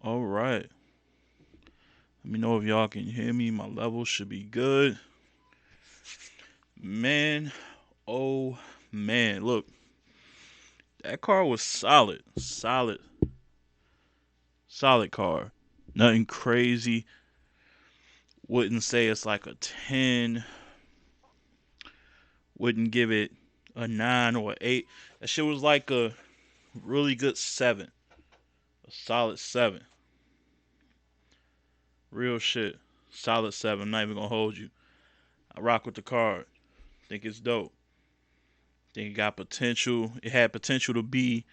All right. Let me know if y'all can hear me. My level should be good. Man, oh man. Look, that car was solid. Solid car. Nothing crazy. Wouldn't say it's like a 10. Wouldn't give it a 9 or an 8. That shit was like a really good 7. A solid 7. Real shit. Solid 7. I'm not even gonna hold you. I rock with the car. Think it's dope. Think it got potential. It had potential to be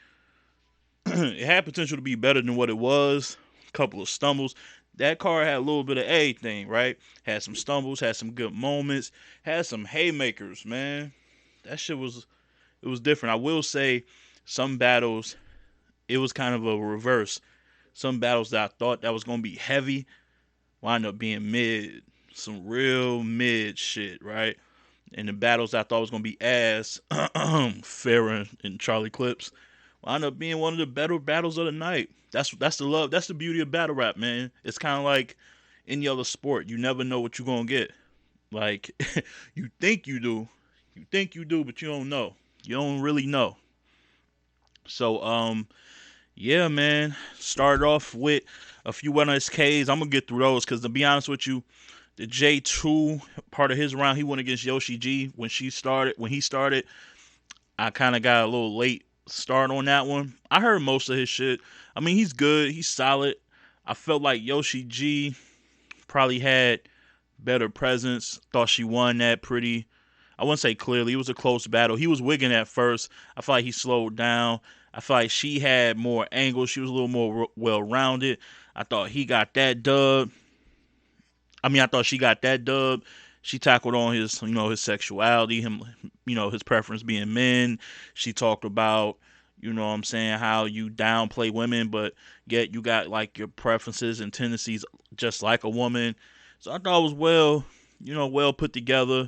it had potential to be better than what it was. A couple of stumbles. That car had a little bit of everything, right? Had some stumbles, had some good moments, had some haymakers, man. That shit was it was different. I will say some battles it was kind of a reverse. Some battles that I thought that was gonna be heavy wind up being mid. Some real mid shit, right? And the battles I thought was gonna be ass, Farron and Charlie Clips, wound up being one of the better battles of the night. That's the love. That's the beauty of battle rap, man. It's kind of like any other sport. You never know what you're gonna get. Like you think you do, but you don't know. You don't really know. So yeah, man. Started off with a few 1SKs. I'm gonna get through those because to be honest with you, the J2 part of his round, he went against Yoshi G when she started. When he started, I kind of got a little late start on that one. I heard most of his shit. I mean, he's good. He's solid. I felt like Yoshi G probably had better presence. Thought she won that pretty. I wouldn't say clearly. It was a close battle. He was wigging at first. I felt like he slowed down. I felt like she had more angles. She was a little more well rounded. I thought he got that dub. I thought she got that dub. She tackled on his, his sexuality, him, his preference being men. She talked about, what I'm saying, how you downplay women, but yet you got like your preferences and tendencies just like a woman. So I thought it was well put together.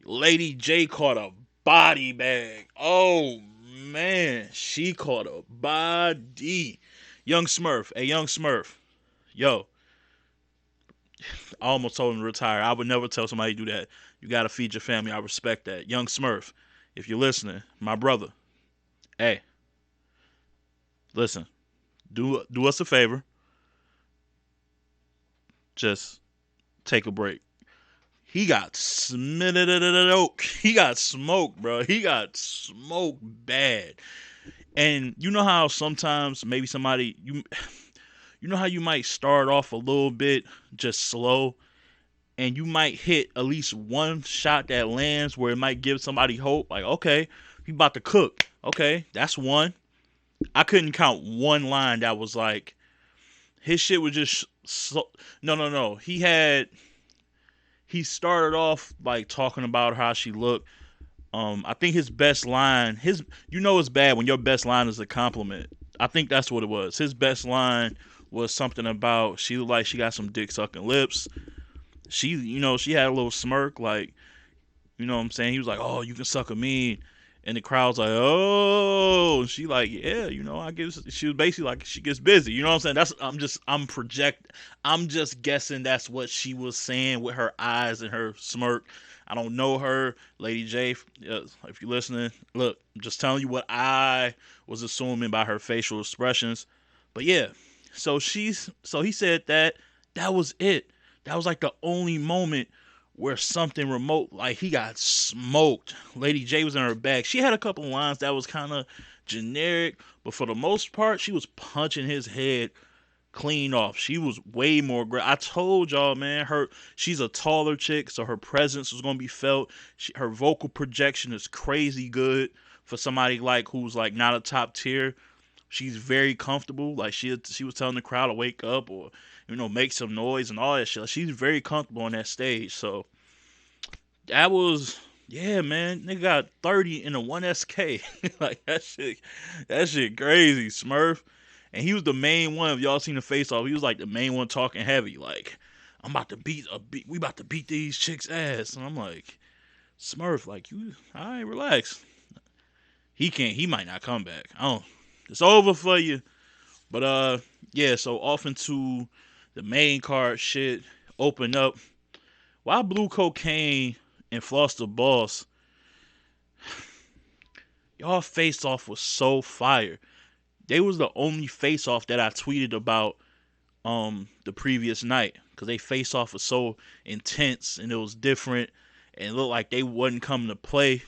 Lady J caught a body bag. Oh man, she caught a body. Young Smurf, hey Young Smurf, yo, I almost told him to retire. I would never tell somebody to do that. You gotta feed your family. I respect that. Young Smurf, if you're listening, my brother, hey, listen, do us a favor. Just take a break. He got smoked. He got smoked, bro. He got smoked bad. And you know how sometimes maybe somebody you know how you might start off a little bit just slow and you might hit at least one shot that lands where it might give somebody hope. Like, okay, he about to cook. Okay, that's one. I couldn't count one line that was like his shit was just so. No, no, no. He started off like talking about how she looked. I think his best line, it's bad when your best line is a compliment. I think that's what it was. His best line was something about she looked like she got some dick sucking lips. She had a little smirk, like, what I'm saying? He was like, "Oh, you can suck a mean," and the crowd's like, "Oh," and she like, "Yeah, I guess." She was basically like, she gets busy. You know what I'm saying? I'm just guessing that's what she was saying with her eyes and her smirk. I don't know her, Lady J. If you're listening, look, I'm just telling you what I was assuming by her facial expressions. But yeah, so he said that that was it. That was like the only moment where something remote, like he got smoked. Lady J was in her bag. She had a couple of lines that was kind of generic, but for the most part, she was punching his head clean off. She was way more great. I told y'all, man, she's a taller chick, so her presence was gonna be felt. Her vocal projection is crazy good for somebody like who's like not a top tier. She's very comfortable. Like she was telling the crowd to wake up or make some noise and all that shit. She's very comfortable on that stage. So that was yeah, man. Nigga got 30 in a 1SK. Like that shit crazy, Smurf. And he was the main one. If y'all seen the face off, he was like the main one talking heavy. Like, I'm about to we about to beat these chicks' ass. And I'm like, Smurf, like you, all right, relax. He might not come back. I don't. It's over for you. But yeah. So off into the main card shit. Open up. Why Blue Cocaine and Floss the Boss? Y'all face off was so fire. They was the only face off that I tweeted about the previous night because they face off was so intense and it was different and it looked like they wasn't coming to play.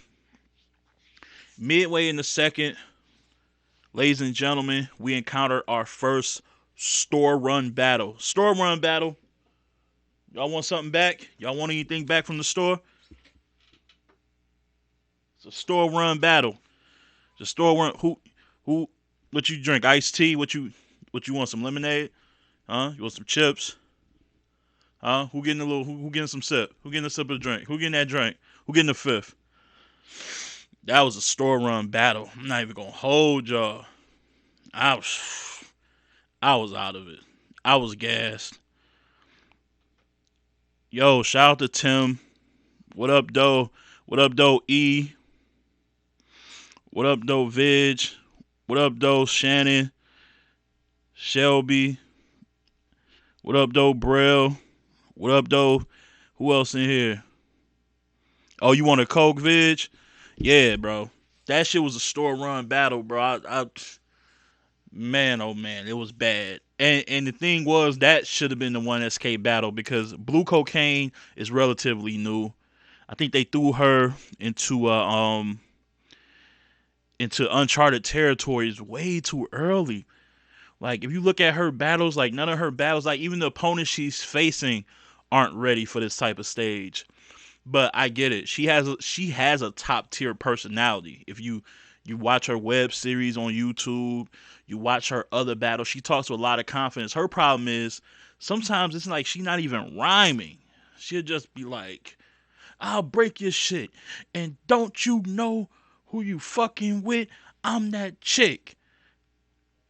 Midway in the second, ladies and gentlemen, we encountered our first store run battle. Store run battle. Y'all want something back? Y'all want anything back from the store? It's a store run battle. The store run. Who? What you drink? Iced tea? What you want? Some lemonade? Huh? You want some chips? Huh? Who getting a little? Who getting some sip? Who getting a sip of the drink? Who getting that drink? Who getting the fifth? That was a store run battle. I'm not even gonna hold y'all. I was, I was out of it. I was gassed. Yo, shout out to Tim. What up, though? What up, though? E. What up, though? Vig. What up, though? Shannon. Shelby. What up, though? Braille. What up, though? Who else in here? Oh, you want a Coke, Vig? Yeah, bro. That shit was a store run battle, bro. Man, oh man, it was bad. And the thing was that should have been the one SK battle because Blue Cocaine is relatively new. I think they threw her into uncharted territories way too early. Like if you look at her battles, like none of her battles, like even the opponents she's facing aren't ready for this type of stage. But I get it. She has a top tier personality. If you watch her web series on YouTube, you watch her other battles, she talks with a lot of confidence. Her problem is sometimes it's like she's not even rhyming. She'll just be like, "I'll break your shit, and don't you know who you fucking with? I'm that chick,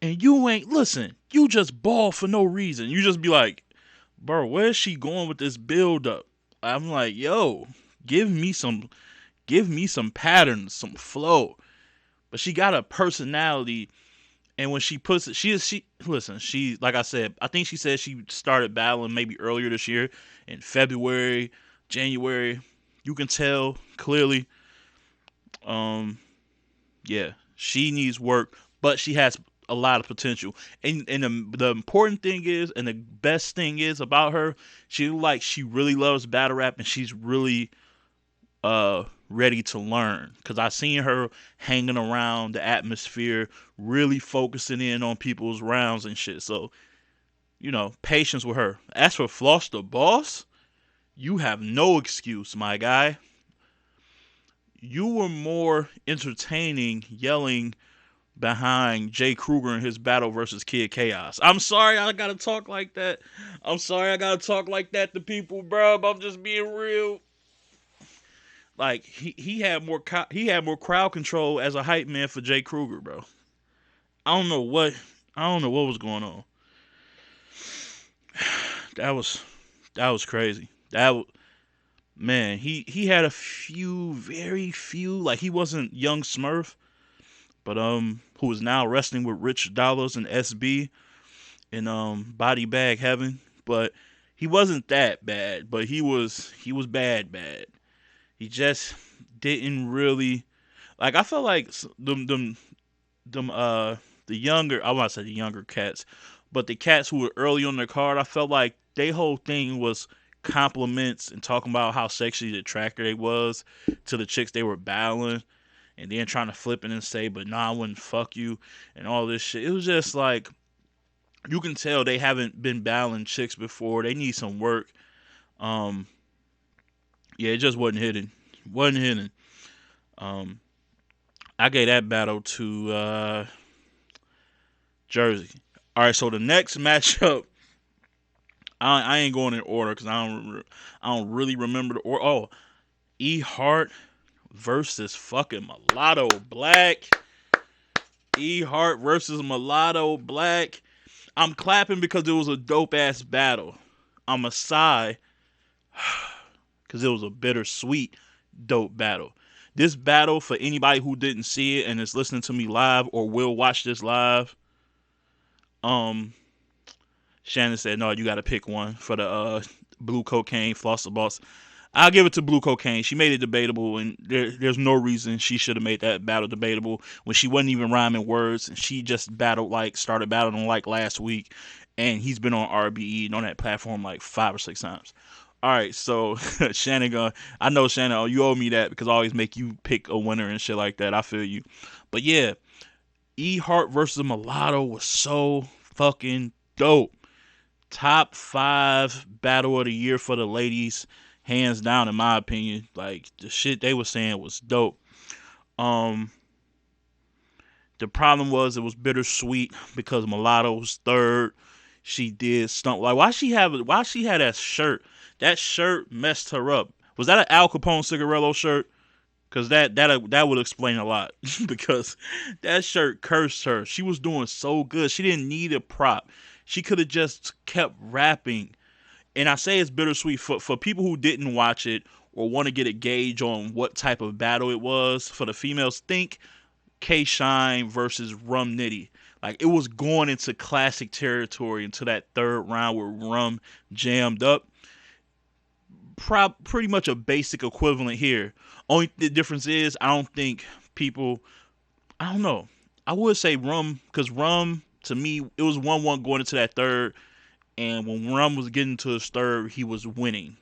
and you ain't listen. You just ball for no reason." You just be like, "Bro, where's she going with this build up?" I'm like, "Yo, give me some give me some patterns, some flow." But she got a personality, and when she puts it, she listen. She like I said, I think she said she started battling maybe earlier this year in February, January. You can tell clearly. Um, yeah, she needs work, but she has a lot of potential. And the important thing is, and the best thing is about her, she really loves battle rap, and she's really ready to learn because I seen her hanging around the atmosphere, really focusing in on people's rounds and shit. So patience with her. As for Floss the Boss, you have no excuse, my guy. You were more entertaining yelling behind Jay Kruger in his battle versus Kid Chaos. I'm sorry I gotta talk like that. I'm sorry I gotta talk like that to people, bro. But I'm just being real. Like he had more crowd control as a hype man for Jay Kruger, bro. I don't know what I don't know what was going on. That was that was crazy. Man, he had a few, very few. Like he wasn't Young Smurf, but who is now wrestling with Rich Dollars and SB in Body Bag Heaven. But he wasn't that bad, but he was bad. He just didn't really like. I felt like them the younger, I want to say the younger cats, but the cats who were early on their card, I felt like their whole thing was compliments and talking about how sexually attracted they was to the chicks they were battling, and then trying to flip it and say, "But nah, I wouldn't fuck you," and all this shit. It was just like you can tell they haven't been battling chicks before. They need some work. Um, yeah, it just wasn't hitting. Wasn't hitting. Um, I gave that battle to Jersey. All right, so the next matchup, I ain't going in order because I don't really remember the order. Oh, E Hart versus fucking Mulatto Black. E Hart versus Mulatto Black. I'm clapping because it was a dope ass battle. I'm a sigh because it was a bittersweet dope battle. This battle, for anybody who didn't see it and is listening to me live or will watch this live, Um, Shannon said, no, you got to pick one for the blue cocaine Foster Boss. I'll give it to Blue Cocaine. She made it debatable, and there's no reason she should have made that battle debatable when she wasn't even rhyming words. And she just started battling like last week, and he's been on RBE and on that platform like 5 or 6 times. All right, so Shannon, I know Shannon, oh, you owe me that because I always make you pick a winner and shit like that. I feel you, but yeah, E Hart versus Mulatto was so fucking dope. Top 5 battle of the year for the ladies, hands down in my opinion. Like the shit they were saying was dope. Um, the problem was it was bittersweet because Mulatto was third. She did stump. Like why she had that shirt? That shirt messed her up. Was that an Al Capone cigarello shirt? Cause that would explain a lot. Because that shirt cursed her. She was doing so good. She didn't need a prop. She could have just kept rapping. And I say it's bittersweet for people who didn't watch it or want to get a gauge on what type of battle it was. For the females, think K Shine versus Rum Nitty. Like it was going into classic territory into that third round where Rum jammed up. Pretty much a basic equivalent here. Only the difference is I don't think people. I don't know. I would say Rum because Rum to me it was 1-1 going into that third, and when Rum was getting to his third, he was winning.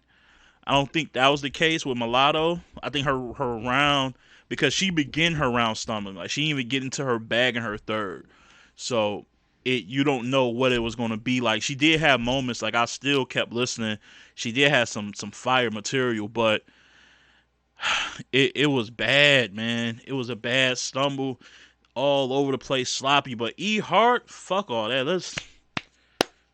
I don't think that was the case with Mulatto. I think her round because she began her round stumbling. Like she didn't even get into her bag in her third. So you don't know what it was gonna be like. She did have moments like I still kept listening. She did have some fire material, but it was bad, man. It was a bad stumble all over the place, sloppy. But E Hart, fuck all that.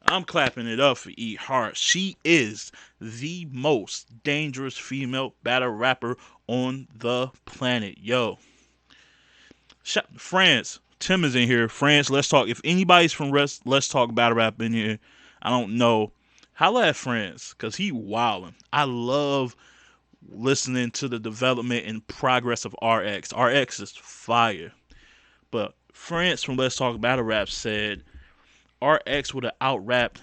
I'm clapping it up for E Hart. She is the most dangerous female battle rapper on the planet. Yo, France. Tim is in here. France, let's talk. If anybody's from Let's Talk Battle Rap in here, I don't know. Holla at France, cause he wildin'. I love listening to the development and progress of RX. RX is fire. But France from Let's Talk Battle Rap said RX would have out rapped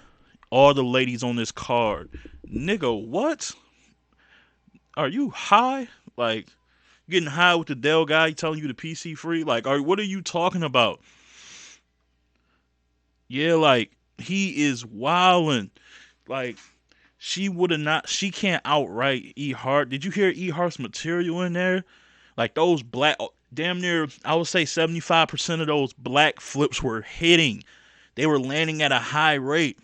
all the ladies on this card. Nigga, what? Are you high? Like, getting high with the Dell guy telling you the PC free? Like, what are you talking about? Yeah, like, he is wildin'. Like, she would have not, she can't outright E Hart. Did you hear E Hart's material in there? Like, those black, damn near, I would say 75% of those black flips were hitting. They were landing at a high rate.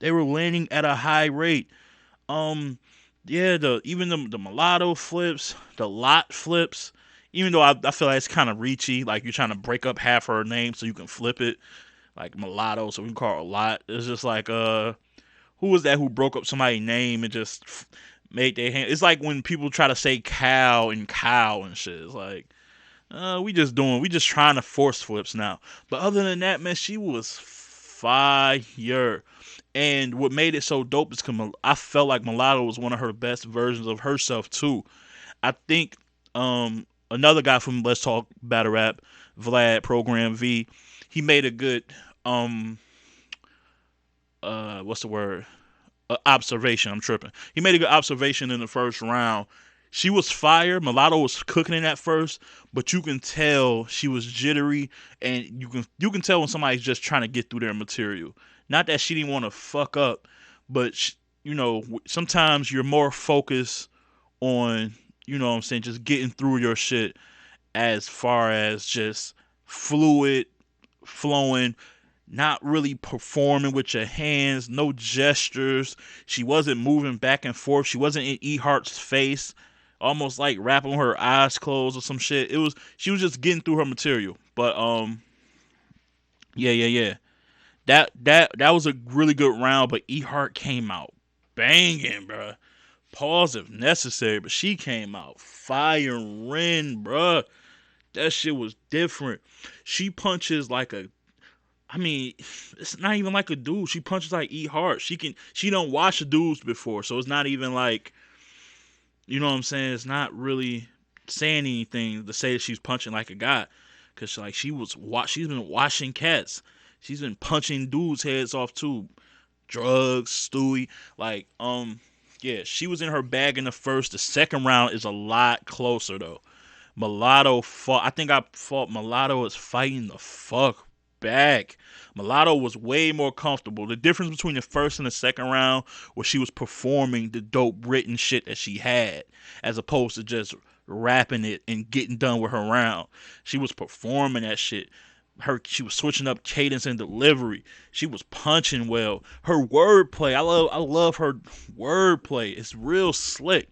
They were landing at a high rate. Um, yeah, the mulatto flips, the lot flips. Even though I feel like it's kind of reachy, like you're trying to break up half her name so you can flip it, like mulatto, so we can call her a lot. It's just like who was that who broke up somebody's name and just made their hand? It's like when people try to say cow and cow and shit. It's like we just trying to force flips now. But other than that, man, she was fire. And what made it so dope is because I felt like Mulatto was one of her best versions of herself too. I think another guy from Let's Talk Battle Rap, Vlad Program V, he made a good what's the word? Observation. I'm tripping. He made a good observation in the first round. She was fire. Mulatto was cooking it at first, but you can tell she was jittery, and you can tell when somebody's just trying to get through their material. Not that she didn't want to fuck up, but sometimes you're more focused on what I'm saying, just getting through your shit as far as just fluid flowing, not really performing with your hands, no gestures. She wasn't moving back and forth. She wasn't in E Hart's face, almost like rapping with her eyes closed or some shit. She was just getting through her material. But yeah. That was a really good round, but E Hart came out banging, bruh. Pause if necessary, but she came out firing, bruh. That shit was different. She punches like I mean, it's not even like a dude. She punches like E Hart. She don't watch the dudes before, so it's not even like, you know what I'm saying? It's not really saying anything to say that she's punching like a guy. cause like she's been washing cats. She's been punching dudes' heads off too. Drugs, Stewie, like yeah, she was in her bag in the first. The second round is a lot closer though. Mulatto fought. I think I fought Mulatto is fighting the fuck back. Mulatto was way more comfortable. The difference between the first and the second round was she was performing the dope written shit that she had, as opposed to just rapping it and getting done with her round. She was performing that shit. She was switching up cadence and delivery. She was punching well. Her wordplay, I love her wordplay. It's real slick.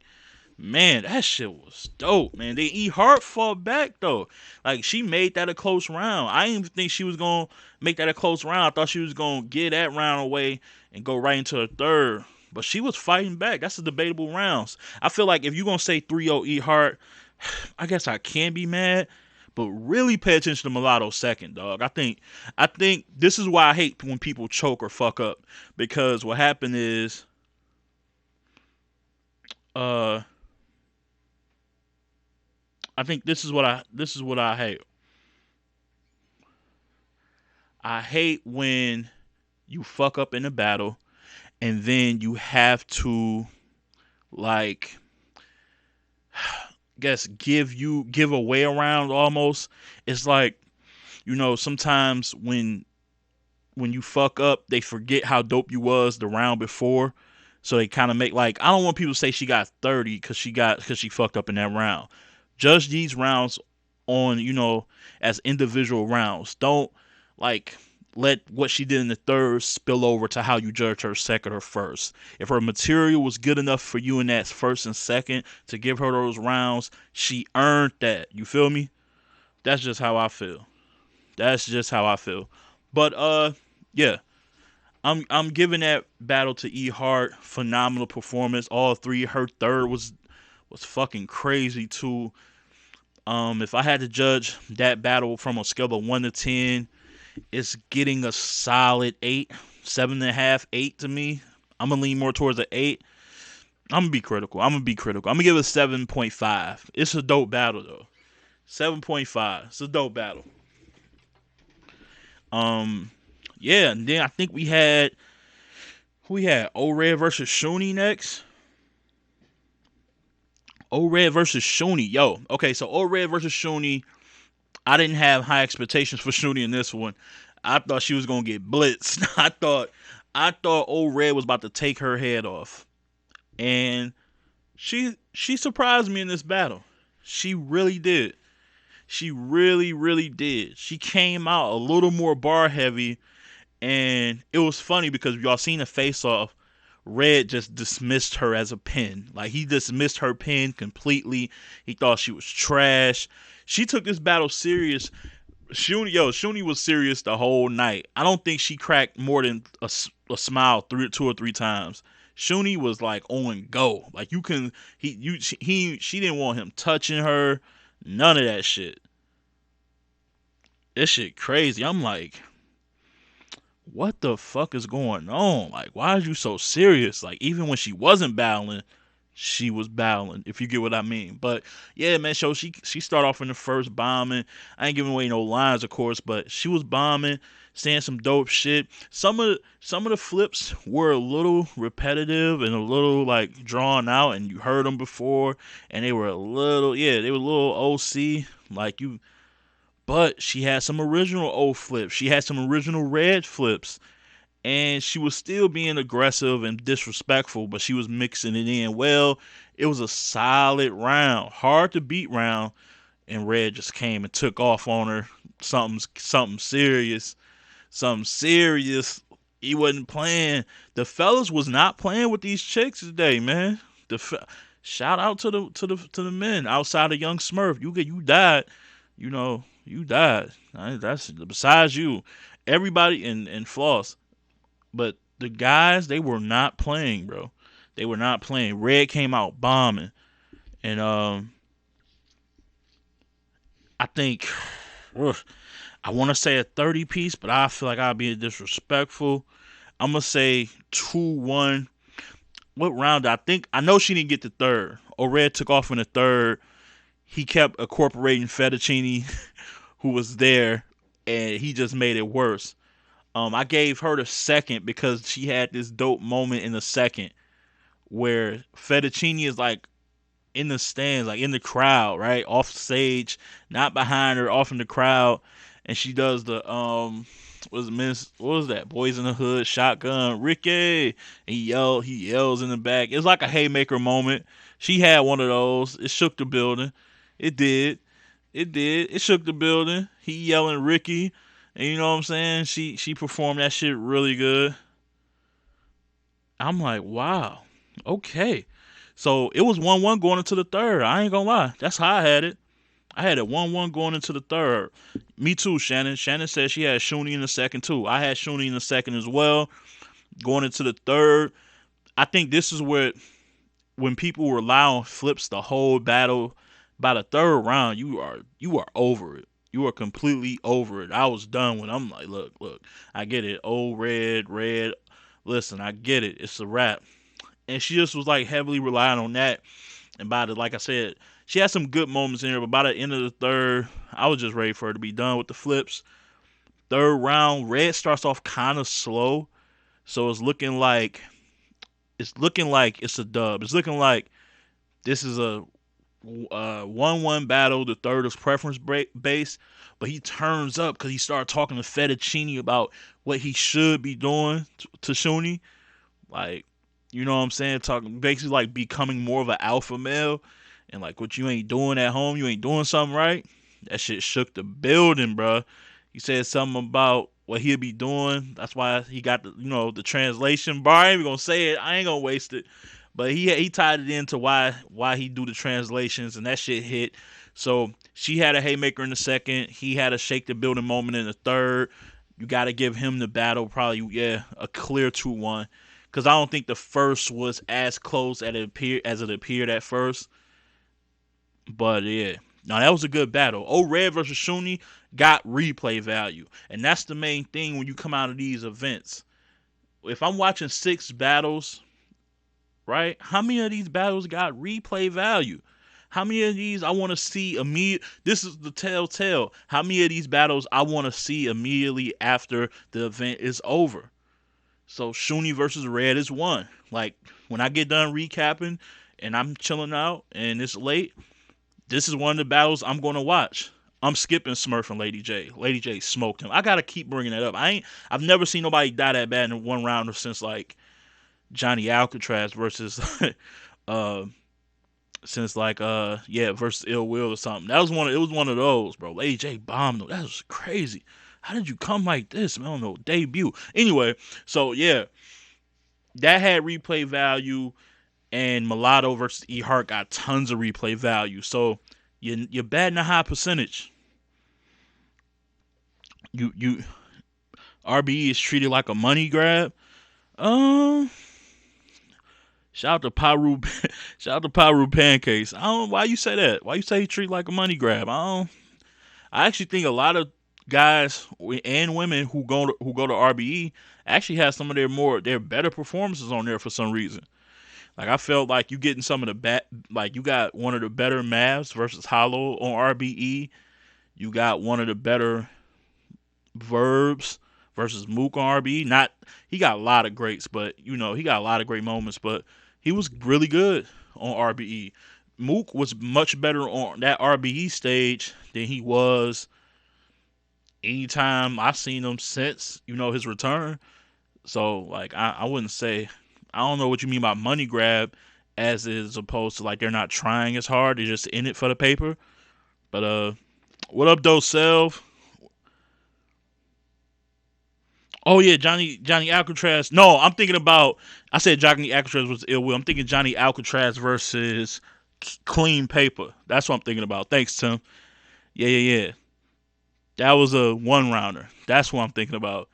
Man, that shit was dope, man. Then E Hart fought back though. Like she made that a close round. I didn't even think she was gonna make that a close round. I thought she was gonna get that round away and go right into her third. But she was fighting back. That's the debatable rounds. I feel like if you're gonna say 3-0 E Hart, I guess I can be mad. But really pay attention to Mulatto second, dog. I think this is why I hate when people choke or fuck up. Because what happened is uh I think this is what I hate. I hate when you fuck up in a battle and then you have to like guess give a way around almost. It's like, sometimes when you fuck up, they forget how dope you was the round before. So they kind of make like I don't want people to say she got 30 because she fucked up in that round. Judge these rounds on as individual rounds. Don't like let what she did in the third spill over to how you judge her second or first. If her material was good enough for you in that first and second to give her those rounds, she earned that. You feel me? That's just how I feel. That's just how I feel. But yeah, I'm giving that battle to E Hart. Phenomenal performance. All three. Her third was fucking crazy too. If I had to judge that battle from a scale of 1 to 10, it's getting a solid 8, 7.5, 8 to me. I'm gonna lean more towards an 8. I'm gonna be critical. I'm gonna give it a 7.5. It's a dope battle though. 7.5. It's a dope battle. Um, yeah, and then I think we had O Red versus Shuni next. O Red versus Shuni. Yo, okay, so O Red versus Shuni. I didn't have high expectations for Shuni in this one. I thought she was gonna get blitzed. I thought O Red was about to take her head off, and she surprised me in this battle. She really did. She really, really did. She came out a little more bar heavy, and it was funny because y'all seen the face off. Red just dismissed her as a pin. Like he dismissed her pin completely. He thought she was trash. She took this battle serious. Shuni was serious the whole night. I don't think she cracked more than a smile 2 or 3 times. Shuni was like on go. Like you can she didn't want him touching her. None of that shit. This shit crazy. I'm like, what the fuck is going on? Like, why are you so serious? Like, even when she wasn't battling, she was battling, if you get what I mean. But yeah, man, so she started off in the first bombing. I ain't giving away no lines, of course, but she was bombing, saying some dope shit. Some of the flips were a little repetitive and a little like drawn out, and you heard them before, and they were they were a little OC, like you. But she had some original O flips. She had some original red flips, and she was still being aggressive and disrespectful, but she was mixing it in well. It was a solid round, hard to beat round, and Red just came and took off on her. Something serious, something serious. He wasn't playing. The fellas was not playing with these chicks today, man. Shout out to the men outside of Young Smurf. You died, you died. That's besides you. Everybody in Floss. But the guys, they were not playing, bro. They were not playing. Red came out bombing. And I think ugh, I want to say a 30 piece, but I feel like I'll be disrespectful. I'm going to say 2-1. What round? I know she didn't get the third. Or Red took off in the third. He kept incorporating fettuccine who was there, and he just made it worse. I gave her the second because she had this dope moment in the second where Fettuccine is like in the stands, like in the crowd, right? Off stage, not behind her, off in the crowd. And she does the what was that? Boys in the Hood, shotgun, Ricky. He yells in the back. It's like a haymaker moment. She had one of those. It shook the building. It did. It did. It shook the building. He yelling Ricky. And you know what I'm saying? She performed that shit really good. I'm like, wow. Okay. So it was 1-1 going into the third. I ain't gonna lie. That's how I had it. I had it 1-1 going into the third. Me too, Shannon. Shannon said she had Shuni in the second too. I had Shuni in the second as well. Going into the third. I think this is where when people rely on flips the whole battle, by the third round, you are over it. You are completely over it. I was done when I'm like, look, I get it. Oh, red. Listen, I get it. It's a wrap. And she just was like heavily relying on that. And by the like I said, she had some good moments in there, but by the end of the third, I was just ready for her to be done with the flips. Third round, red starts off kind of slow, so it's looking like it's a dub. It's looking like this is a 1-1 battle. The third is preference based, but he turns up because he started talking to Fettuccine about what he should be doing to Shuni. Like, you know what I'm saying? Talking basically like becoming more of an alpha male, and like what you ain't doing at home, you ain't doing something right. That shit shook the building, bruh. He said something about what he'll be doing. That's why he got the translation bar. I ain't even gonna say it. I ain't gonna waste it. But he tied it into why he do the translations, and that shit hit. So she had a haymaker in the second. He had a shake the building moment in the third. You got to give him the battle. Probably, yeah, a clear 2-1. Because I don't think the first was as close as it appeared at first. But yeah, no, that was a good battle. Oh, Red versus Shuni got replay value, and that's the main thing when you come out of these events. If I'm watching 6 battles, right? How many of these battles got replay value? How many of these I want to see immediate? This is the telltale. How many of these battles I want to see immediately after the event is over? So Shuni versus Red is one. Like when I get done recapping and I'm chilling out and it's late, this is one of the battles I'm going to watch. I'm skipping Smurf and Lady J. Lady J smoked him. I gotta keep bringing that up. I've never seen nobody die that bad in one round since like Johnny Alcatraz versus uh versus Ill Will or something. It was one of those, bro. Lady J bombed him. That was crazy. How did you come like this? Man, I don't know. Debut. Anyway, so yeah, that had replay value, and Mulatto versus E Hart got tons of replay value. So you're batting a high percentage. You RBE is treated like a money grab. Um, shout out to Pyru, shout out to Pyru Pancakes. I don't why you say that. Why you say he treat like a money grab? I don't. I actually think a lot of guys and women who go to RBE actually have some of their better performances on there for some reason. Like I felt like you getting some of the like you got one of the better Mavs versus Hollow on RBE. You got one of the better Verbs versus Mook on RBE. Not he got a lot of greats, but he got a lot of great moments. But he was really good on RBE. Mook was much better on that RBE stage than he was anytime I've seen him since his return. So like I wouldn't say I don't know what you mean by money grab as opposed to like they're not trying as hard, they're just in it for the paper. But what up though, Self? Oh yeah, Johnny Alcatraz. No, I'm thinking about I said Johnny Alcatraz was ill will. I'm thinking Johnny Alcatraz versus Clean Paper. That's what I'm thinking about. Thanks, Tim. Yeah. That was a one rounder. That's what I'm thinking about.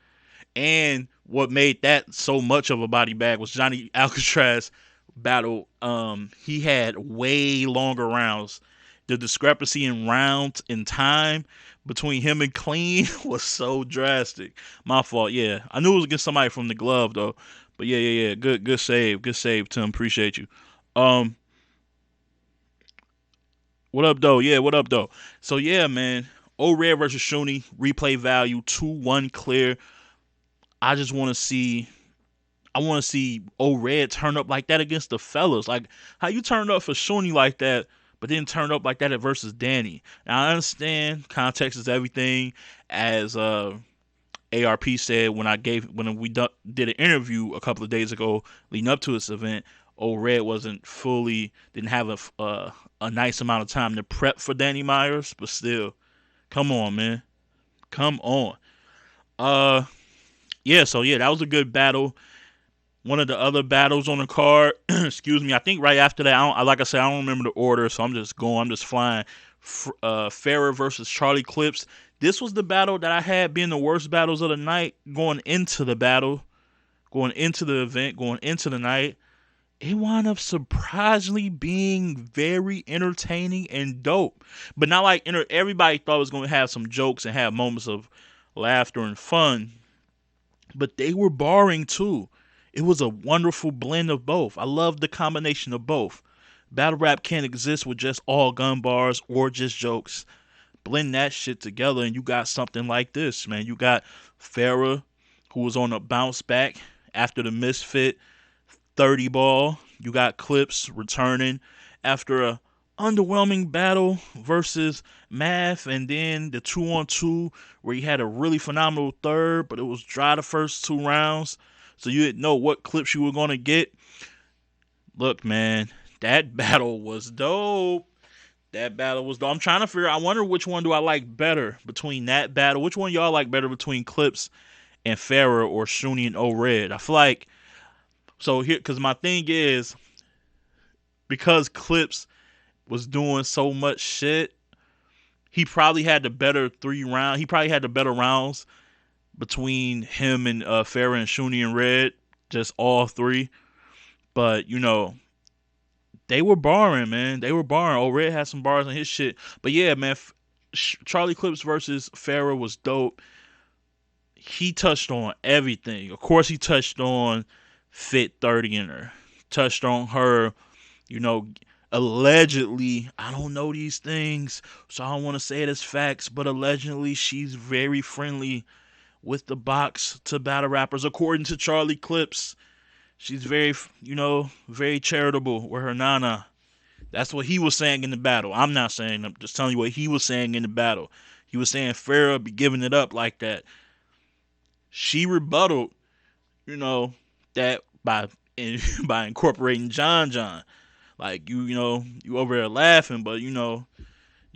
And what made that so much of a body bag was Johnny Alcatraz battle. He had way longer rounds. The discrepancy in rounds in time between him and Clean was so drastic. My fault. Yeah, I knew it was against somebody from the glove though. But yeah. Good save, Tim. Appreciate you. Um, what up though? Yeah, what up though? So yeah, man. O-Red versus Shuni, replay value 2-1 clear. I just want to see. I want to see O-Red turn up like that against the fellas. Like how you turned up for Shuni like that, but then turned up like that at versus Danny. Now I understand context is everything, as ARP said when we did an interview a couple of days ago leading up to this event. O-Red didn't have a nice amount of time to prep for Danny Myers, but still, come on, man, come on. Uh, yeah, so yeah, that was a good battle. One of the other battles on the card, excuse me, I think right after that, like I said, I don't remember the order, so I'm just going, I'm just flying. Farrah versus Charlie Clips. This was the battle that I had being the worst battles of the night going into the battle, going into the event, going into the night. It wound up surprisingly being very entertaining and dope. But not like everybody thought it was going to have some jokes and have moments of laughter and fun, but they were barring too. It was a wonderful blend of both. I love the combination of both. Battle rap can't exist with just all gun bars or just jokes. Blend that shit together and you got something like this, man. You got Farrah, who was on a bounce back after the misfit 30 ball. You got Clips returning after a underwhelming battle versus Math, and then the 2-on-2 where he had a really phenomenal third, but it was dry the first 2 rounds. So you didn't know what clips you were going to get. Look, man, that battle was dope. That battle was dope. I'm trying to figure, I wonder which one do I like better between that battle. Which one y'all like better between Clips and Farrah or Shuni and O-Red? I feel like, so here, because my thing is, because Clips was doing so much shit, he probably had the better 3 round. He probably had the better rounds between him and Farrah and Shuni and Red, just all three. But they were barring, man. They were barring. Oh, Red had some bars on his shit. But yeah, man, Charlie Clips versus Farrah was dope. He touched on everything. Of course, he touched on Fit 30 in her. Touched on her, you know, allegedly, I don't know these things, so I don't want to say it as facts, but allegedly she's very friendly with the box to battle rappers. According to Charlie Clips, she's very, very charitable with her nana. That's what he was saying in the battle. I'm not saying, I'm just telling you what he was saying in the battle. He was saying Farrah be giving it up like that. She rebutted, that by by incorporating John John. Like you over there laughing, but you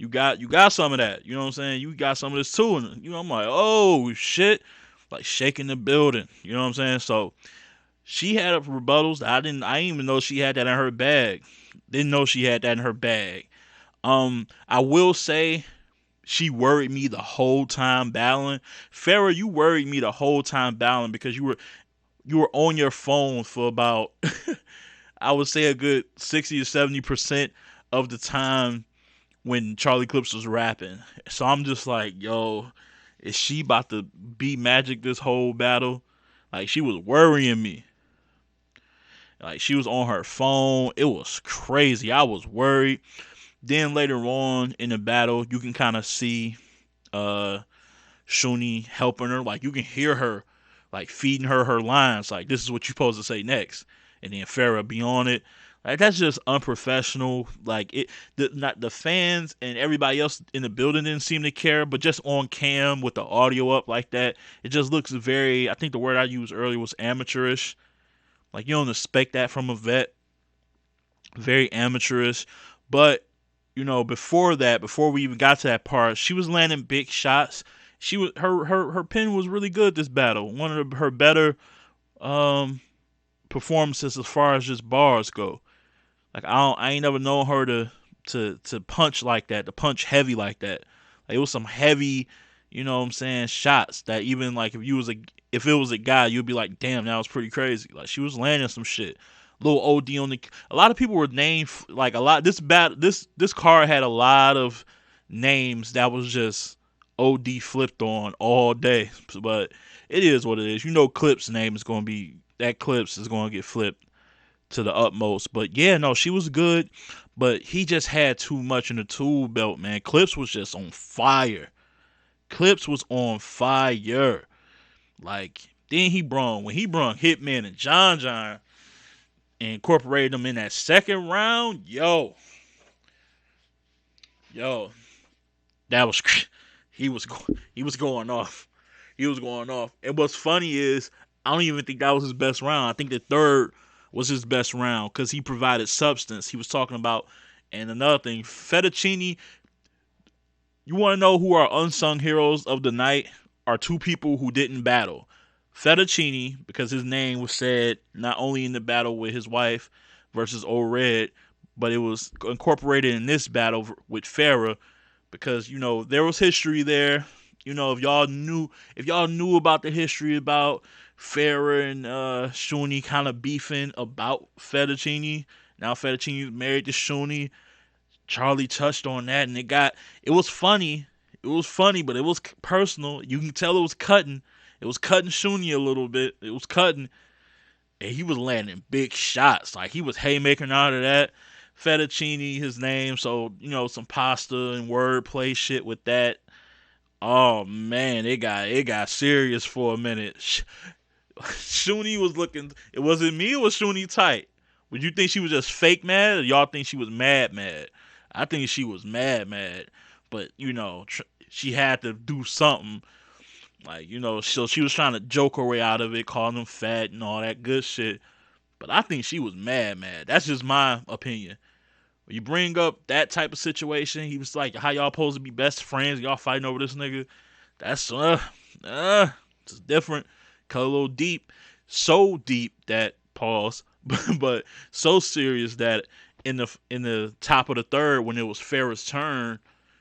got some of that. You know what I'm saying? You got some of this too, and I'm like, oh shit, like shaking the building. You know what I'm saying? So she had rebuttals. I didn't even know she had that in her bag. Didn't know she had that in her bag. I will say she worried me the whole time battling. Farrah, you worried me the whole time battling because you were on your phone for about I would say a good 60 to 70% of the time when Charlie Clips was rapping. So I'm just like, yo, is she about to be Magic this whole battle? Like she was worrying me. Like she was on her phone. It was crazy. I was worried. Then later on in the battle, you can kind of see uh Shuni helping her. Like you can hear her like feeding her lines. Like this is what you're supposed to say next. And then Farrah be on it. Like that's just unprofessional. Like not the fans and everybody else in the building didn't seem to care, but just on cam with the audio up like that, it just looks very. I think the word I used earlier was amateurish. Like you don't expect that from a vet. Very amateurish. But before that, before we even got to that part, she was landing big shots. She was her pen was really good this battle. One of her better performances as far as just bars go. Like I ain't never known her to punch like that, to punch heavy like that. Like it was some heavy, what I'm saying, shots that even like if it was a guy, you'd be like, damn, that was pretty crazy. Like she was landing some shit. Little OD on the. A lot of people were named like a lot. This card had a lot of names that was just OD flipped on all day. But it is what it is. Clips name is going to be that Clips is going to get flipped to the utmost. But yeah, no, she was good, but he just had too much in the tool belt, man. Clips was just on fire. Clips was on fire. Like then when he brung Hitman and John John and incorporated them in that second round, yo, that was he was he was going off. He was going off. And what's funny is I don't even think that was his best round. I think the third was his best round because he provided substance. He was talking about, and another thing, Fettuccine. You want to know who are unsung heroes of the night? Are two people who didn't battle. Fettuccine, because his name was said not only in the battle with his wife versus Old Red, but it was incorporated in this battle with Farah because there was history there. If y'all knew about the history about Farah and Shuni kind of beefing about Fettuccine. Now Fettuccine is married to Shuni. Charlie touched on that, and it was funny. It was funny, but it was personal. You can tell it was cutting. It was cutting Shuni a little bit. It was cutting, and he was landing big shots. Like he was haymaking out of that. Fettuccine, his name, so some pasta and wordplay shit with that. Oh man, it got serious for a minute. Shuni was looking. It wasn't me. It was Shuni tight. Would you think she was just fake mad, or y'all think she was mad mad? I think she was mad mad, but she had to do something. Like so she was trying to joke her way out of it, calling him fat and all that good shit. But I think she was mad mad. That's just my opinion. When you bring up that type of situation, he was like, "How y'all supposed to be best friends? Y'all fighting over this nigga?" That's it's different. Cut a little deep, so deep that pause, but so serious that in the top of the third, when it was Farrah's turn,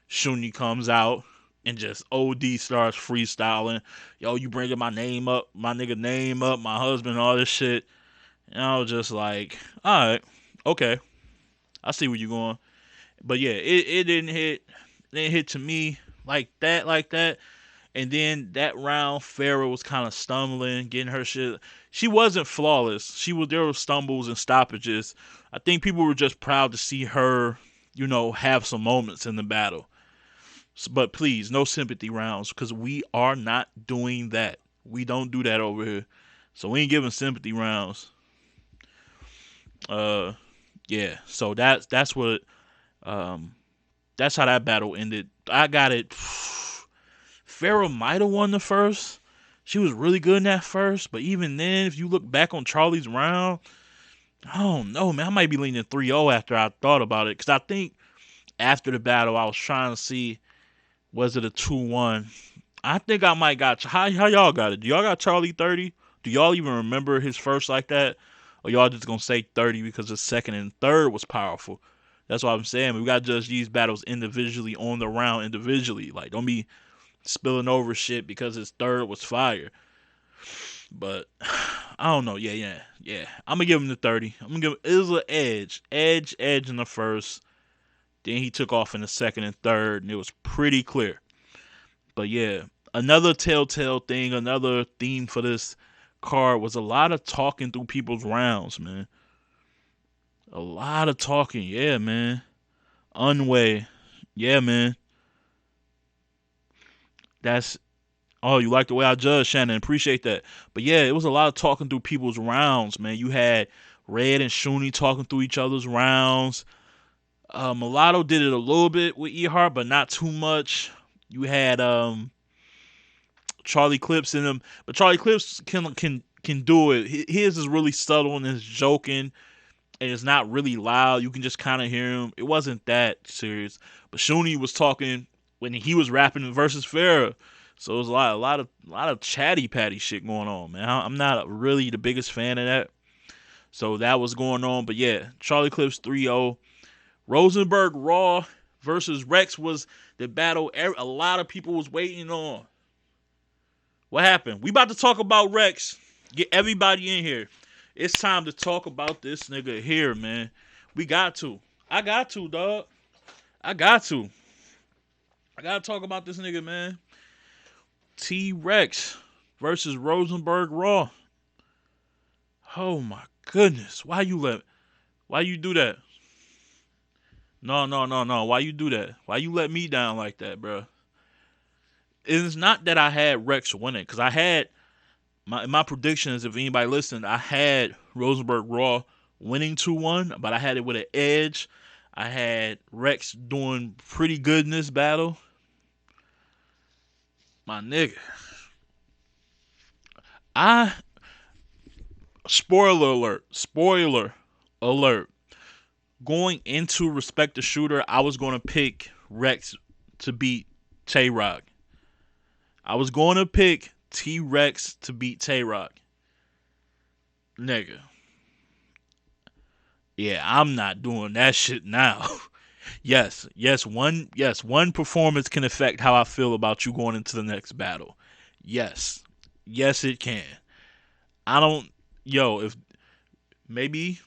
Shuni comes out and just OD starts freestyling. Yo, you bringing my name up, my nigga name up, my husband, all this shit. And I was just like, all right, okay, I see where you're going. But yeah, it didn't hit to me like that. And then that round, Farrah was kind of stumbling, getting her shit. She wasn't flawless. There were stumbles and stoppages. I think people were just proud to see her, have some moments in the battle. But please, no sympathy rounds because we are not doing that. We don't do that over here. So we ain't giving sympathy rounds. Uh, yeah. So that's what um that's how that battle ended. I got it. Farrah might have won the first. She was really good in that first, but even then, if you look back on Charlie's round, I don't know, man. I might be leaning 3-0 after I thought about it. Because I think after the battle, I was trying to see, was it a 2-1? I think I might got, how y'all got it? Do y'all got Charlie 30? Do y'all even remember his first like that? Or y'all just going to say 30 because the second and third was powerful? That's what I'm saying. We got to judge these battles individually on the round individually. Like, don't be spilling over shit because his third was fire. But I don't know. Yeah. I'm gonna give him the 30. I'm gonna give it was an edge in the first. Then he took off in the second and third, and it was pretty clear. But yeah, another telltale thing, another theme for this card was a lot of talking through people's rounds, man. A lot of talking, yeah, man. Unway, yeah, man. That's Oh, you like the way I judge, Shannon. Appreciate that. But yeah, it was a lot of talking through people's rounds, man. You had Red and Shuni talking through each other's rounds. Mulatto did it a little bit with Ehart, but not too much. You had Charlie Clips in him, but Charlie Clips can do it. His is really subtle and is joking, and it's not really loud. You can just kind of hear him. It wasn't that serious. But Shuni was talking when he was rapping versus Farrah. So it was a lot of chatty patty shit going on, man. I'm not really the biggest fan of that. So that was going on. But yeah, Charlie Clips 3-0. Rosenberg Raw versus Rex was the battle a lot of people was waiting on. What happened? We about to talk about Rex. Get everybody in here. It's time to talk about this nigga here, man. We got to. I got to, dog. I got to. I gotta talk about this nigga, man. T-Rex versus Rosenberg Raw. Oh my goodness. Why you do that? No. Why you do that? Why you let me down like that, bro? It's not that I had Rex winning, because I had my predictions. If anybody listened, I had Rosenberg Raw winning 2-1, but I had it with an edge. I had Rex doing pretty good in this battle. My nigga, I spoiler alert. Going into Respect the Shooter, I was going to pick Rex to beat Tay Rock. I was going to pick T Rex to beat Tay Rock. Nigga. Yeah, I'm not doing that shit now. One performance can affect how I feel about you going into the next battle. Yes. Yes, it can. I don't if maybe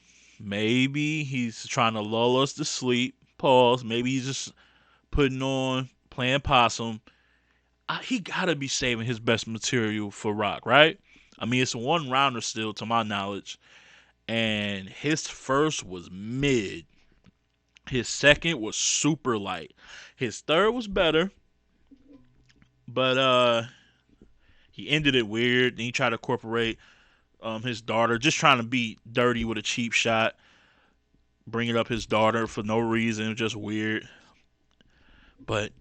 he's trying to lull us to sleep. Pause. Maybe he's just putting on playing possum. He gotta be saving his best material for Rock, right? I mean, it's a one rounder still, to my knowledge, and his first was mid. His second was super light. His third was better, but he ended it weird. Then he tried to incorporate his daughter, just trying to be dirty with a cheap shot, bringing up his daughter for no reason, just weird. But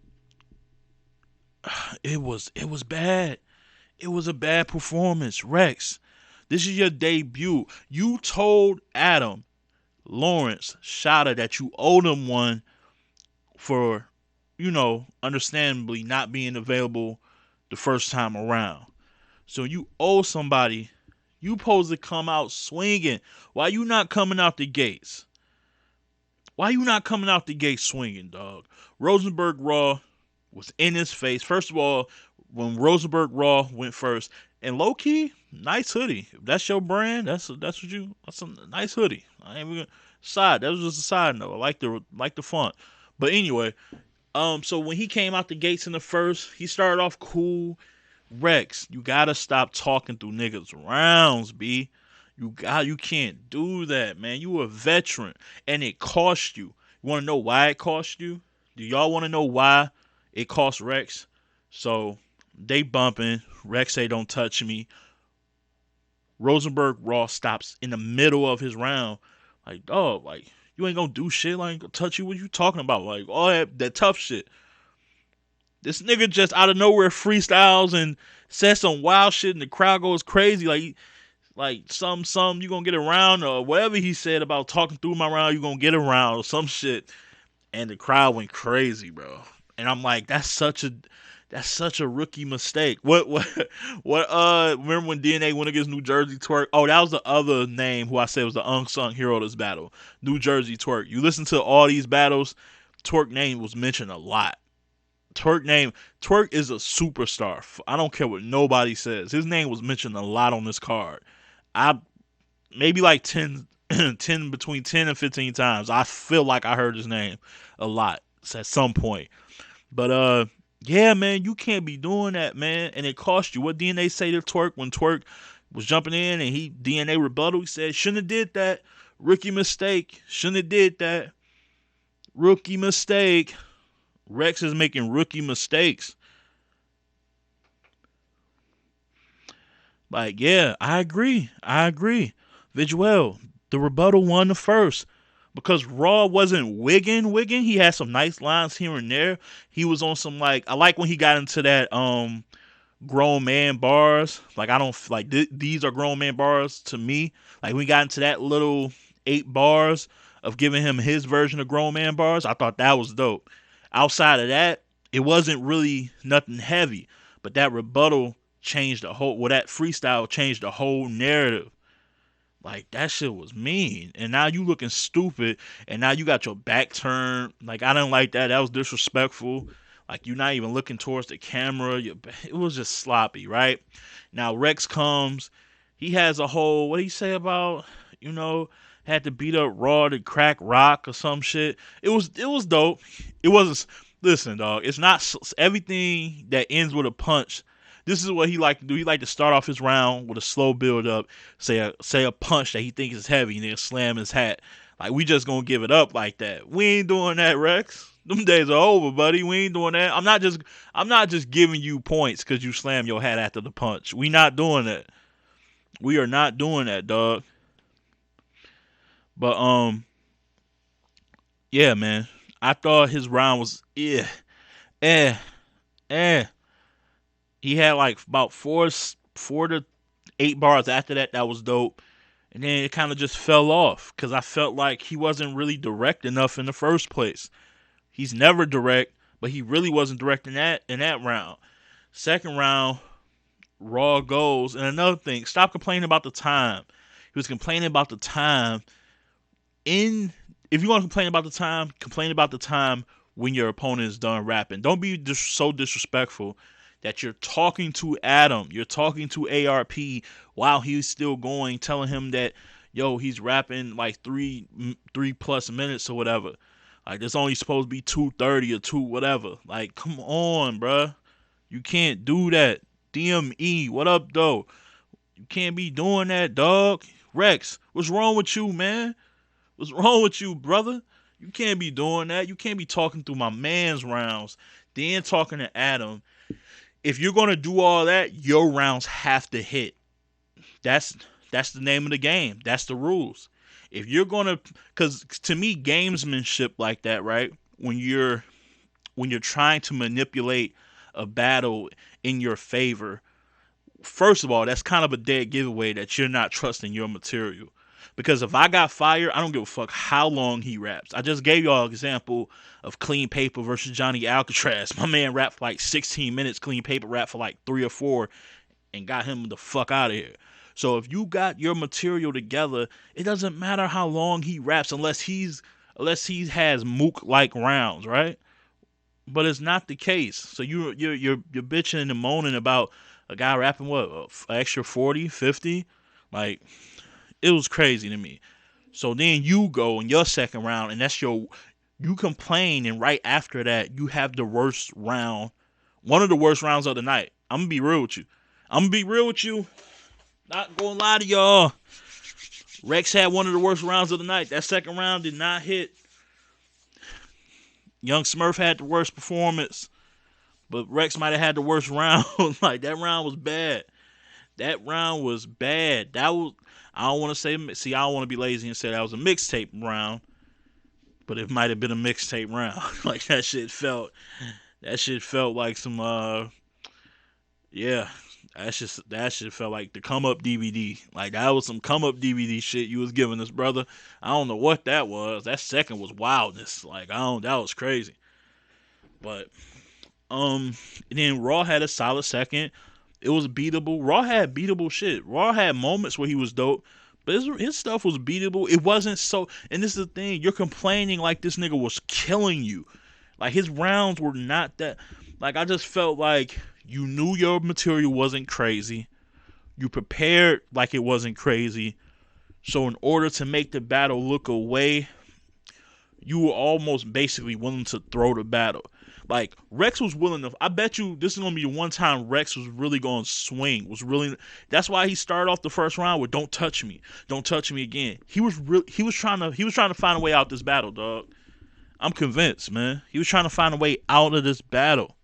it was bad. It was a bad performance, Rex. This is your debut. You told Adam Lawrence Shada that you owed him one for, understandably not being available the first time around. So you owe somebody. You supposed to come out swinging. Why you not coming out the gates? Why you not coming out the gates swinging, dog? Rosenberg Raw was in his face. First of all, when Rosenberg Raw went first, and low key, nice hoodie. If that's your brand, that's a nice hoodie. I ain't even that was just a side note. I like the font. But anyway, so when he came out the gates in the first, he started off cool. Rex, you gotta stop talking through niggas rounds, B. You can't do that, man. You a veteran, and it cost you. You want to know why it cost you? Do y'all want to know why it cost Rex? So they bumping. Rex say don't touch me. Rosenberg Raw stops in the middle of his round. Like, dog, like you ain't gonna do shit. Like, gonna touch you. What you talking about? Like all that tough shit. This nigga just out of nowhere freestyles and says some wild shit, and the crowd goes crazy. Like some you gonna get around, or whatever he said about talking through my round, you gonna get around or some shit. And the crowd went crazy, bro. And I'm like, that's such a rookie mistake. What remember when DNA went against New Jersey Twerk? Oh, that was the other name who I said was the unsung hero of this battle. New Jersey Twerk. You listen to all these battles, Twerk name was mentioned a lot. Twerk is a superstar. I don't care what nobody says. His name was mentioned a lot on this card. I maybe like 10, 10 between 10 and 15 times. I feel like I heard his name a lot at some point. But yeah, man, you can't be doing that, man. And it cost you. What DNA say to Twerk when Twerk was jumping in and he DNA rebuttal? He said, shouldn't have did that. Rookie mistake. Shouldn't have did that. Rookie mistake. Rex is making rookie mistakes. Like, yeah, I agree. Visuel, the rebuttal won the first. Because Raw wasn't wigging. He had some nice lines here and there. He was on some I like when he got into that grown man bars. Like I don't like these are grown man bars to me. Like we got into that little 8 bars of giving him his version of grown man bars. I thought that was dope. Outside of that, it wasn't really nothing heavy. But that rebuttal changed the whole. Well, that freestyle changed the whole narrative. Like that shit was mean, and now you looking stupid, and now you got your back turned. Like I didn't like that. That was disrespectful. Like you're not even looking towards the camera. It was just sloppy, right? Now Rex comes. He has a whole. What do you say about had to beat up Raw to crack Rock or some shit. It was dope. It wasn't. Listen, dog. It's not everything that ends with a punch. This is what he like to do. He like to start off his round with a slow build up, say a punch that he thinks is heavy, and then slam his hat. Like we just gonna give it up like that. We ain't doing that, Rex. Them days are over, buddy. We ain't doing that. I'm not just giving you points because you slam your hat after the punch. We not doing that. We are not doing that, dog. But yeah, man. I thought his round was eh, eh. He had like about four to 8 bars after that. That was dope. And then it kind of just fell off because I felt like he wasn't really direct enough in the first place. He's never direct, but he really wasn't direct in that round. Second round, Raw goes. And another thing, stop complaining about the time. He was complaining about the time in if you want to complain about the time when your opponent is done rapping. Don't be so disrespectful that you're talking to Adam, you're talking to ARP while he's still going, telling him that yo he's rapping like three plus minutes or whatever. Like it's only supposed to be 2:30 or two whatever. Like come on, bruh. You can't do that. DME, what up though? You can't be doing that, dog. Rex, what's wrong with you, man? What's wrong with you, brother? You can't be doing that. You can't be talking through my man's rounds, then talking to Adam. If you're gonna do all that, your rounds have to hit. That's that's the name of the game. That's the rules. If you're gonna, because to me, gamesmanship like that, right? When you're trying to manipulate a battle in your favor, first of all, that's kind of a dead giveaway that you're not trusting your material. Because if I got fire, I don't give a fuck how long he raps. I just gave y'all an example of Clean Paper versus Johnny Alcatraz. My man rapped for like 16 minutes. Clean Paper rapped for like 3 or 4 and got him the fuck out of here. So if you got your material together, it doesn't matter how long he raps unless he has mook like rounds, right? But it's not the case. So you're bitching and moaning about a guy rapping what extra 40, 50, like it was crazy to me. So then you go in your second round, and that's your you complain, and right after that you have the worst round, one of the worst rounds of the night. I'm gonna be real with you. I'm gonna be real with you. Not gonna lie to y'all. Rex had one of the worst rounds of the night. That second round did not hit. Young Smurf had the worst performance, but Rex might have had the worst round. Like that round was bad. That round was bad. That was I don't want to say. See, I don't want to be lazy and say that was a mixtape round, but it might have been a mixtape round. Like that shit felt. That shit felt like some. Yeah. That shit felt like the come up DVD. Like that was some come up DVD shit you was giving us, brother. I don't know what that was. That second was wildness. Like I don't. That was crazy. But and then Raw had a solid second. It was beatable. Raw had beatable shit. Raw had moments where he was dope, but his stuff was beatable. It wasn't so. And this is the thing: you're complaining like this nigga was killing you. Like his rounds were not that. Like I just felt like you knew your material wasn't crazy. You prepared like it wasn't crazy. So in order to make the battle look away, you were almost basically willing to throw the battle. Like Rex was willing to. I bet you this is gonna be the one time Rex was really gonna swing. Was really. That's why he started off the first round with "Don't touch me, don't touch me again." He was really. He was trying to find a way out this battle, dog. I'm convinced, man. He was trying to find a way out of this battle.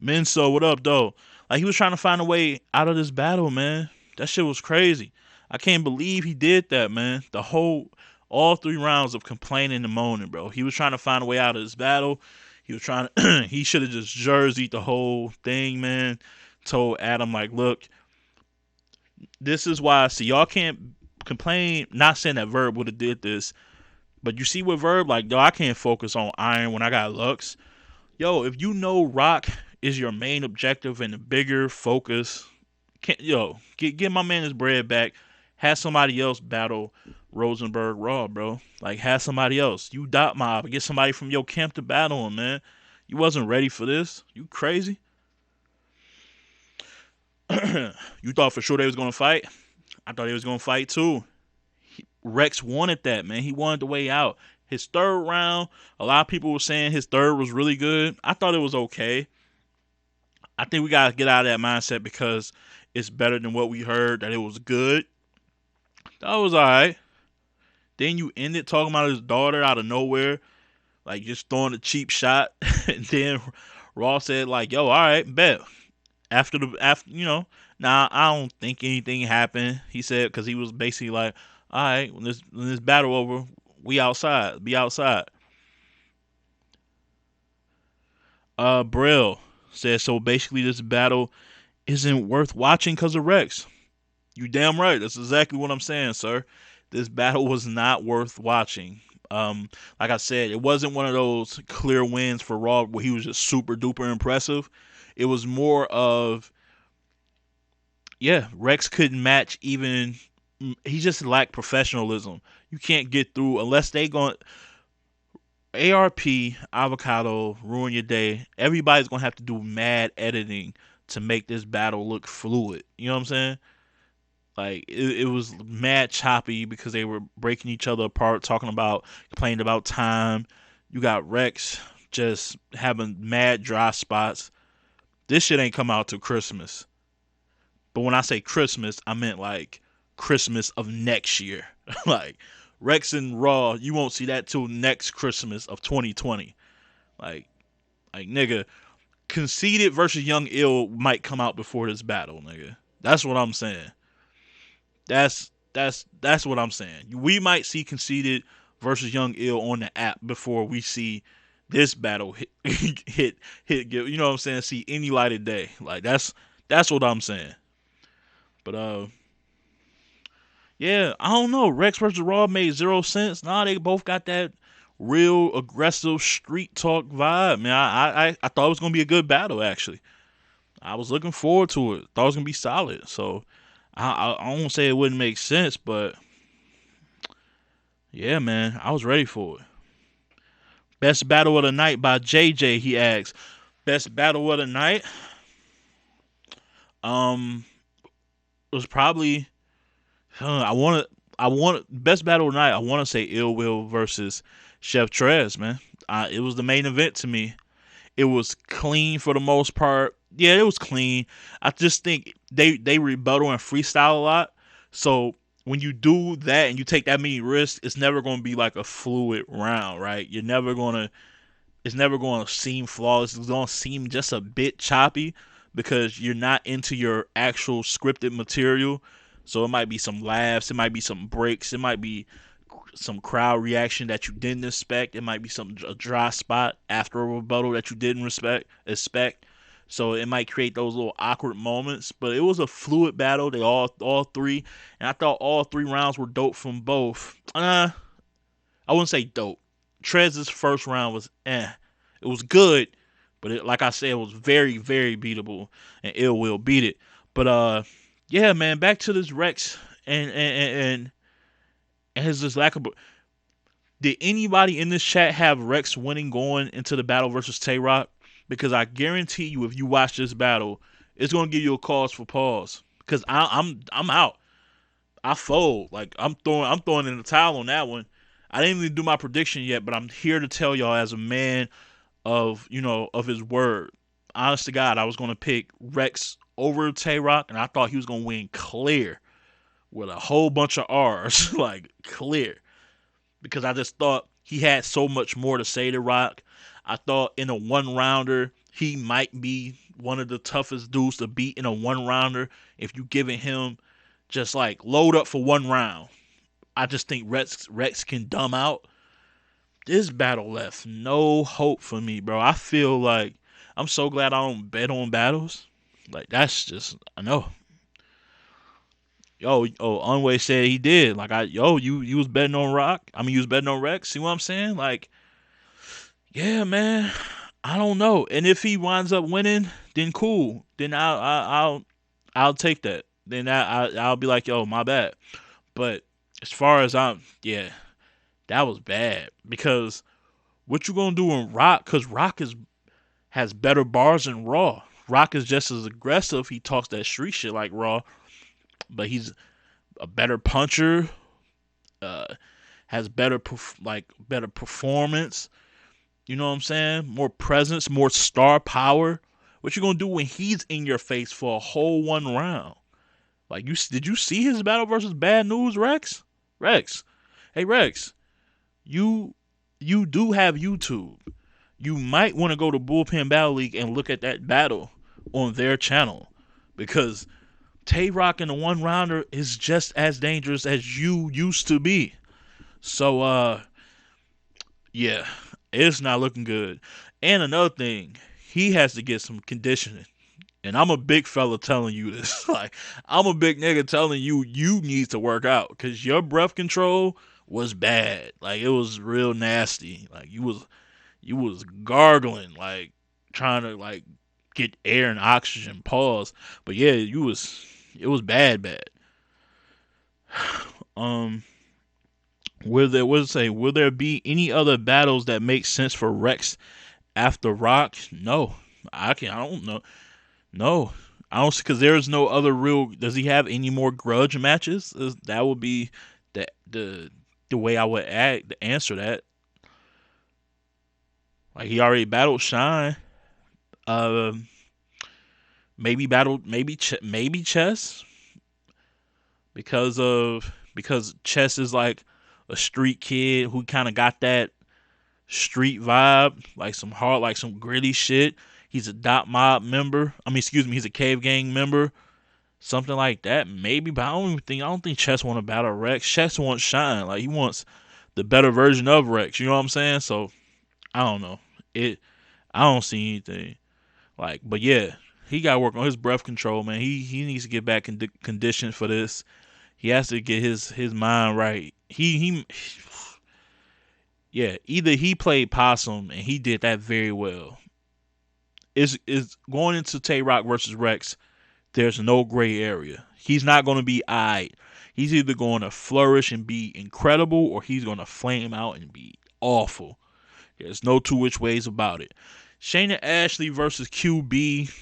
Minso, what up, though? Like he was trying to find a way out of this battle, man. That shit was crazy. I can't believe he did that, man. All 3 rounds of complaining and moaning, bro. He was trying to find a way out of this battle. He was trying to. He should have just jerseyed the whole thing, man. Told Adam like, look, this is why. See, y'all can't complain. Not saying that Verb would have did this, but you see what Verb like, yo, I can't focus on Iron when I got Lux. Yo, if you know Rock is your main objective and the bigger focus, get my man his bread back. Have somebody else battle Rosenberg Raw, bro. Like, have somebody else. You dot mob. Get somebody from your camp to battle him, man. You wasn't ready for this. You crazy? You thought for sure they was gonna fight? I thought they was gonna fight too. Rex wanted that, man. He wanted the way out. His third round, a lot of people were saying his third was really good. I thought it was okay. I think we gotta get out of that mindset because it's better than what we heard that it was good. That was alright. Then you ended talking about his daughter out of nowhere, like just throwing a cheap shot. And then Raw said like, "Yo, all right, bet." After now I don't think anything happened. He said because he was basically like, "All right, when this battle over, we outside, be outside." Brill said so. Basically, this battle isn't worth watching because of Rex. You damn right. That's exactly what I'm saying, sir. This battle was not worth watching. Like I said, it wasn't one of those clear wins for Raw where he was just super duper impressive. It was more of, yeah, Rex couldn't match even. He just lacked professionalism. You can't get through unless they going ARP avocado ruin your day. Everybody's gonna have to do mad editing to make this battle look fluid. You know what I'm saying? Like it was mad choppy because they were breaking each other apart, talking about complaining about time. You got Rex just having mad dry spots. This shit ain't come out till Christmas. But when I say Christmas, I meant like Christmas of next year. Like Rex and Raw, you won't see that till next Christmas of 2020. Like like nigga, Conceited versus Young Ill might come out before this battle, nigga. That's what I'm saying. That's what I'm saying. We might see Conceited versus Young Ill on the app before we see this battle hit you know what I'm saying, see any light of day. Like that's what I'm saying. But yeah, I don't know. Rex versus Raw made 0 sense. Nah, they both got that real aggressive street talk vibe. Man, I thought it was gonna be a good battle actually. I was looking forward to it. Thought it was gonna be solid. So I won't say it wouldn't make sense, but yeah, man, I was ready for it. Best battle of the night by JJ. He asks. Best battle of the night. Um, was probably I want best battle of the night. I want to say Ill Will versus Chef Trez. Man, it was the main event to me. It was clean for the most part. Yeah, it was clean. I just think they rebuttal and freestyle a lot. So when you do that and you take that many risks, it's never going to be like a fluid round, right? It's never going to seem flawless. It's going to seem just a bit choppy because you're not into your actual scripted material. So it might be some laughs, it might be some breaks, it might be some crowd reaction that you didn't expect. It might be some a dry spot after a rebuttal that you didn't expect. So it might create those little awkward moments. But it was a fluid battle. They all three, and I thought all 3 rounds were dope from both. I wouldn't say dope. Trez's first round was It was good, but like I said, it was very very beatable, and Ill Will beat it. But yeah, man, back to this Rex and his lack of. Did anybody in this chat have Rex winning going into the battle versus Tay Rock? Because I guarantee you, if you watch this battle, it's gonna give you a cause for pause. Because I'm out. I fold. Like I'm throwing in the towel on that one. I didn't even do my prediction yet, but I'm here to tell y'all as a man of his word. Honest to God, I was gonna pick Rex over Tay Rock, and I thought he was gonna win clear with a whole bunch of R's, like clear, because I just thought he had so much more to say to Rock. I thought in a 1 rounder, he might be one of the toughest dudes to beat in a 1 rounder if you giving him just like load up for 1 round. I just think Rex can dumb out. This battle left no hope for me, bro. I feel like I'm so glad I don't bet on battles. Like that's just I know. Unway said he did. Like you was betting on Rock. I mean, you was betting on Rex. See what I'm saying? Like, yeah, man. I don't know. And if he winds up winning, then cool. Then I'll take that. Then I'll be like, yo, my bad. But as far as yeah, that was bad because what you gonna do in Rock? Cause Rock has better bars than Raw. Rock is just as aggressive. He talks that street shit like Raw, but he's a better puncher. Uh, has better performance. You know what I'm saying? More presence, more star power. What you gonna do when he's in your face for a whole 1 round? Like did you see his battle versus Bad News Rex? Rex, Hey Rex, you you do have YouTube. You might want to go to Bullpen Battle League and look at that battle on their channel because Tay Rock in the one rounder is just as dangerous as you used to be. So yeah, it's not looking good. And another thing, he has to get some conditioning. And I'm a big fella telling you this. Like, I'm a big nigga telling you need to work out because your breath control was bad. Like, it was real nasty. Like, you was gargling, like trying to like get air and oxygen. Pause. But yeah, it was bad, bad. Um, will there be any other battles that make sense for Rex after Rock? No, I don't know. No, I don't because there's no other real. Does he have any more grudge matches? That would be the way I would answer that. Like he already battled Shine. Um, maybe battled maybe Chess because Chess is like a street kid who kind of got that street vibe, like some hard, like some gritty shit. He's a dot mob member. I mean, excuse me, he's a cave gang member, something like that. Maybe, but I don't think Chess want to battle Rex. Chess wants Shine, like he wants the better version of Rex. You know what I'm saying? So I don't know. It. I don't see anything like, but yeah, he got to work on his breath control, man. He needs to get back in condition for this. He has to get his mind right. He yeah, either he played possum and he did that very well. Is going into Tay Rock versus Rex. There's no gray area. He's not going to be eyed. He's either going to flourish and be incredible, or he's going to flame out and be awful. There's no two which ways about it. Shayna Ashley versus QB.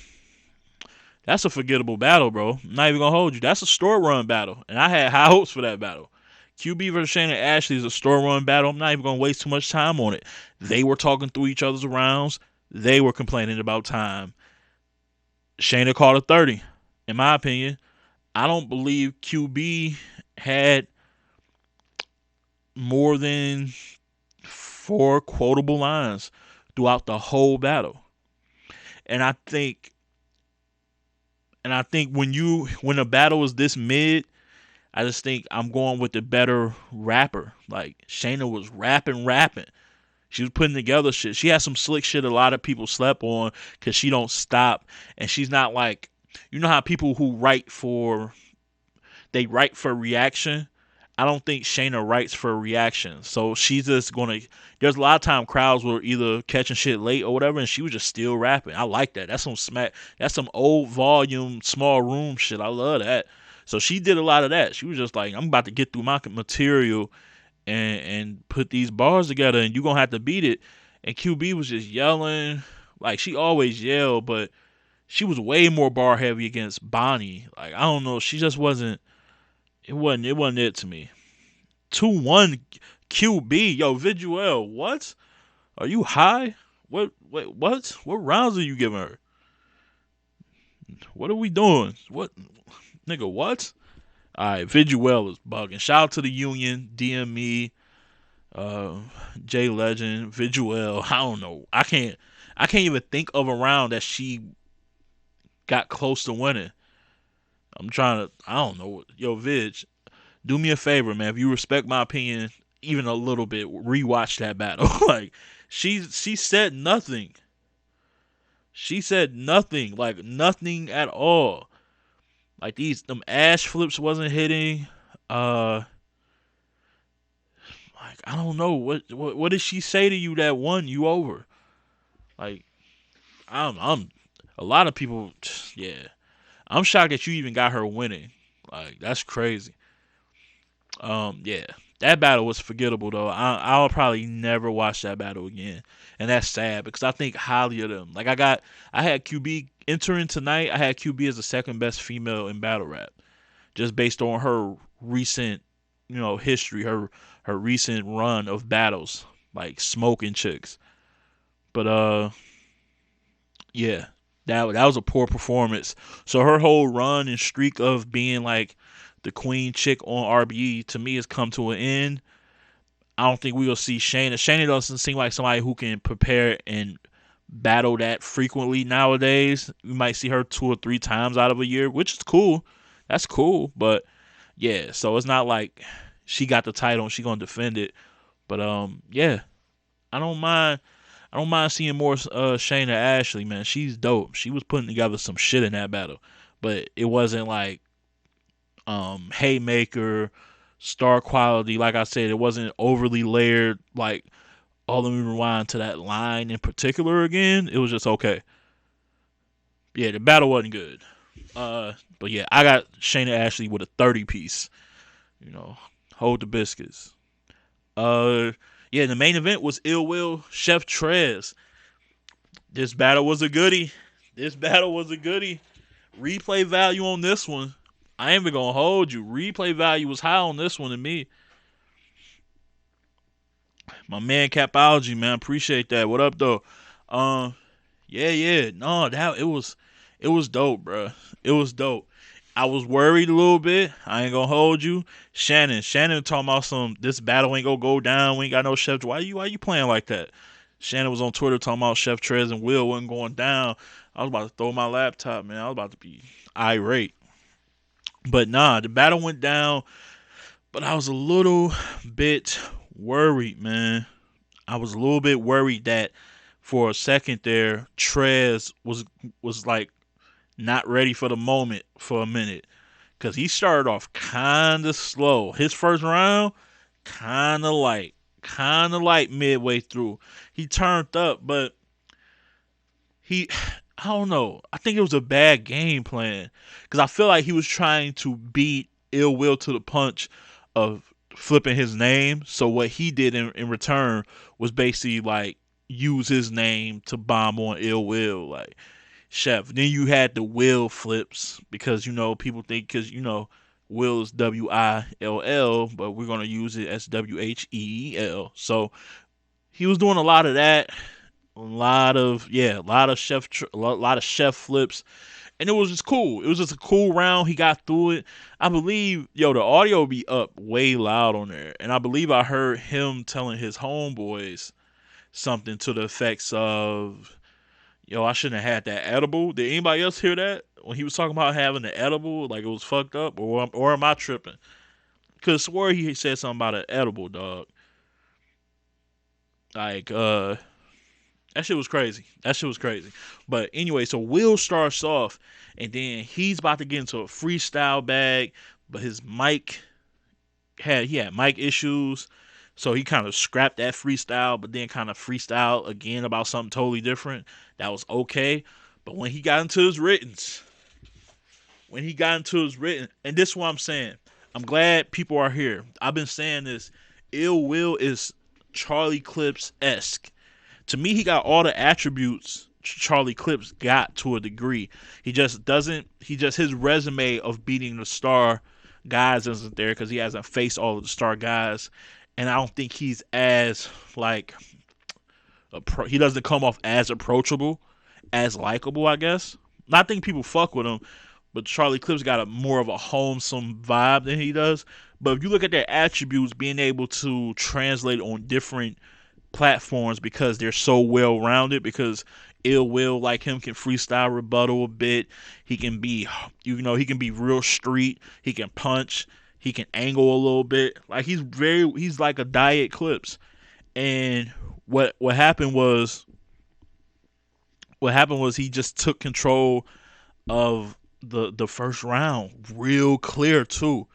That's a forgettable battle, bro. I'm not even gonna hold you. That's a store run battle, and I had high hopes for that battle. QB versus Shayna Ashley is a store run battle. I'm not even gonna waste too much time on it. They were talking through each other's rounds. They were complaining about time. Shayna called a 30. In my opinion, I don't believe QB had more than 4 quotable lines throughout the whole battle. And I think when a battle is this mid, I just think I'm going with the better rapper. Like Shayna was rapping. She was putting together shit. She had some slick shit a lot of people slept on because she don't stop, and she's not like, you know how people who write for reaction. I don't think Shayna writes for reaction. So she's just gonna. There's a lot of time crowds were either catching shit late or whatever, and she was just still rapping. I like that. That's some smack. That's some old volume, small room shit. I love that. So she did a lot of that. She was just like, I'm about to get through my material and put these bars together, and you gonna have to beat it. And QB was just yelling, like she always yelled, but she was way more bar heavy against Bonnie. Like I don't know, she just wasn't. It wasn't it to me. 2-1 QB. Yo, Viduel, what? Are you high? What rounds are you giving her? What are we doing? What nigga, what? Alright, Viduel is bugging. Shout out to the Union, DME, uh J Legend, Viduel. I don't know. I can't even think of a round that she got close to winning. I don't know. Yo, Vidge, do me a favor, man. If you respect my opinion even a little bit, rewatch that battle. Like she said nothing. She said nothing, like nothing at all. Like them ash flips wasn't hitting. Uh, like I don't know what did she say to you that won you over? Like I'm a lot of people. Yeah, I'm shocked that you even got her winning. Like that's crazy. Yeah, that battle was forgettable though. I'll probably never watch that battle again, and that's sad because I think highly of them. Like I had QB entering tonight. I had QB as the second best female in battle rap, just based on her recent, history, her recent run of battles, like smoking chicks. But yeah, that was a poor performance. So her whole run and streak of being like the queen chick on RBE to me has come to an end. I don't think we will see Shayna. Shayna doesn't seem like somebody who can prepare and battle that frequently nowadays. We might see her 2 or 3 times out of a year, which is cool. That's cool, but yeah. So it's not like she got the title and she gonna defend it. But yeah, I don't mind. I don't mind seeing more Shayna Ashley, man. She's dope. She was putting together some shit in that battle, but it wasn't like haymaker star quality. Like I said, it wasn't overly layered. Like, oh, let me rewind to that line in particular again. It was just okay. Yeah, the battle wasn't good. But yeah, I got Shayna Ashley with a 30 piece. You know, hold the biscuits. Uh, yeah, the main event was Ill Will Chef Trez. This battle was a goodie. This battle was a goodie. Replay value on this one. I ain't even gonna hold you. Replay value was high on this one to me. My man Capology, man, appreciate that. What up though? Um, yeah. No, that it was dope, bro. It was dope. I was worried a little bit. I ain't gonna hold you. Shannon talking about some this battle ain't gonna go down. We ain't got no chef. Why you playing like that? Shannon was on Twitter talking about Chef Trez and Will wasn't going down. I was about to throw my laptop, man. I was about to be irate. But nah, the battle went down, but I was a little bit worried, man. I was a little bit worried that for a second there, Trez was like not ready for the moment for a minute because he started off kind of slow. His first round, kind of light midway through. He turned up, but he, I don't know. I think it was a bad game plan because I feel like he was trying to beat Ill Will to the punch of flipping his name. So what he did in return was basically like use his name to bomb on Ill Will, like Chef. Then you had the Will flips because people think because Will is Will, but we're gonna use it as Wheel. So he was doing a lot of that, a lot of chef flips, and it was just cool. It was just a cool round. He got through it. I believe, the audio be up way loud on there, and I believe I heard him telling his homeboys something to the effects of, "Yo, I shouldn't have had that edible." Did anybody else hear that when he was talking about having the edible? Like it was fucked up, or am I tripping? Cause I swore he said something about an edible, dog. Like that shit was crazy. That shit was crazy. But anyway, so Will starts off, and then he's about to get into a freestyle bag, but his mic he had mic issues, so he kind of scrapped that freestyle, but then kind of freestyle again about something totally different. That was okay. But when he got into his written, and this is what I'm saying, I'm glad people are here. I've been saying this. Ill Will is Charlie Clips esque. To me, he got all the attributes Charlie Clips got to a degree. He just doesn't. He just his resume of beating the star guys isn't there because he hasn't faced all of the star guys, and I don't think he's as like he doesn't come off as approachable, as likable. I guess. I think people fuck with him, but Charlie Clips got a more of a wholesome vibe than he does. But if you look at their attributes, being able to translate on different platforms because they're so well rounded. Because Ill Will, like him, can freestyle rebuttal a bit. He can be, he can be real street. He can punch. He can angle a little bit. Like he's like a diet Clips. And what happened was he just took control of the first round real clear too,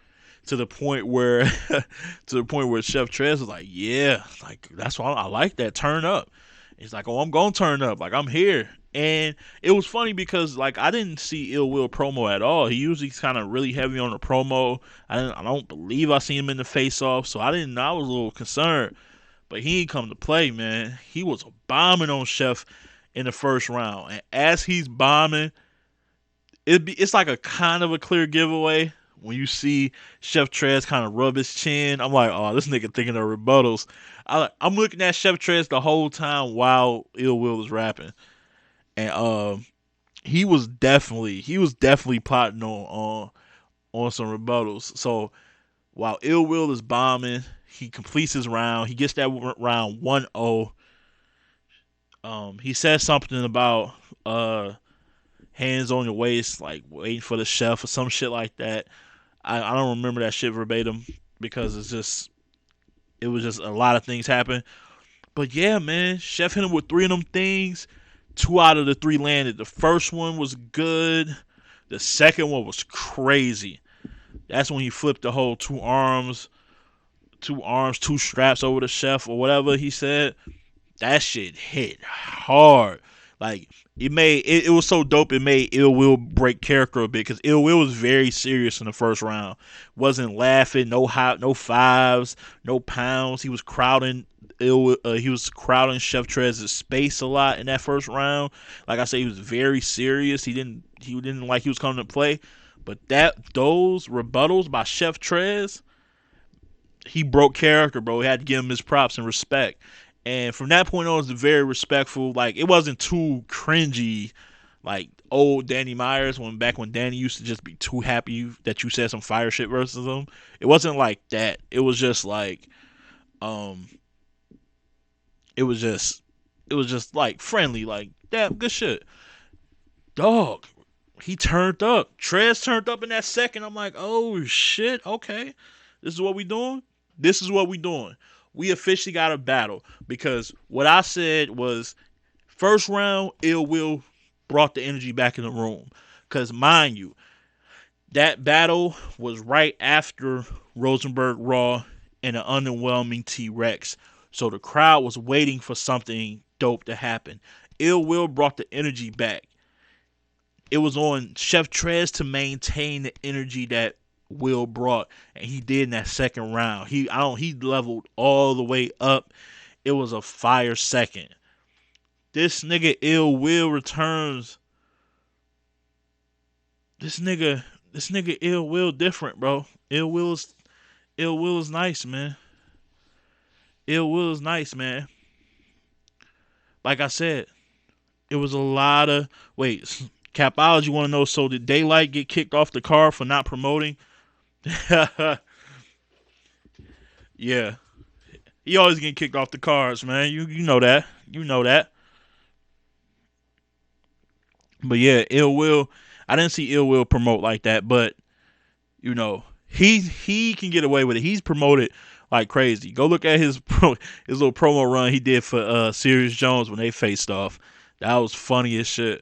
to the point where Chef Trez was like, yeah, like that's why I like that turn up. He's like, oh, I'm gonna turn up, like I'm here. And it was funny because like I didn't see Ill Will promo at all. He usually kind of really heavy on the promo. I don't believe I seen him in the face off, so I didn't. I was a little concerned, but he ain't come to play, man. He was bombing on Chef in the first round, and as he's bombing, it's like a kind of a clear giveaway when you see Chef Trez kind of rub his chin. I'm like, oh, this nigga thinking of rebuttals. I'm looking at Chef Trez the whole time while Ill Will is rapping, and he was definitely plotting on some rebuttals. So while Ill Will is bombing, He completes his round. He gets that round 1-0. He says something about hands on your waist, like waiting for the chef or some shit like that. I don't remember that shit verbatim because it was just a lot of things happen. But yeah, man, Chef hit him with three of them things. Two out of the three landed. The first one was good. The second one was crazy. That's when he flipped the whole two straps over the chef or whatever he said. That shit hit hard. Like it was so dope. It made Ill Will break character a bit because Ill Will was very serious in the first round. Wasn't laughing. No hot. No fives. No pounds. He was crowding. He was crowding Chef Trez's space a lot in that first round. Like I said, he was very serious. He didn't like he was coming to play. But those rebuttals by Chef Trez, he broke character, bro. He had to give him his props and respect. And from that point on, it was very respectful. Like, it wasn't too cringy, like old Danny Myers when Danny used to just be too happy that you said some fire shit versus him. It wasn't like that. It was just like, um, it was just like friendly, like damn good shit. Dog, he turned up. Trez turned up in that second. I'm like, oh shit, okay, this is what we doing. This is what we doing. We officially got a battle because what I said was first round, Ill Will brought the energy back in the room. Because mind you, that battle was right after Rosenberg Raw and an underwhelming T Rex. So the crowd was waiting for something dope to happen. Ill Will brought the energy back. It was on Chef Trez to maintain the energy that Will brought, and he did in that second round. He leveled all the way up. It was a fire second. This nigga Ill Will returns. This nigga Ill Will different, bro. Ill Will is nice, man. Ill Will is nice, man. Like I said, it was a lot of wait. Capology want to know? So did Daylight get kicked off the card for not promoting? Yeah, he always getting kicked off the cards, man. You know that. You know that. But yeah, Ill Will. I didn't see Ill Will promote like that, but he can get away with it. He's promoted like crazy. Go look at his little promo run he did for Sirius Jones when they faced off. That was funny as shit.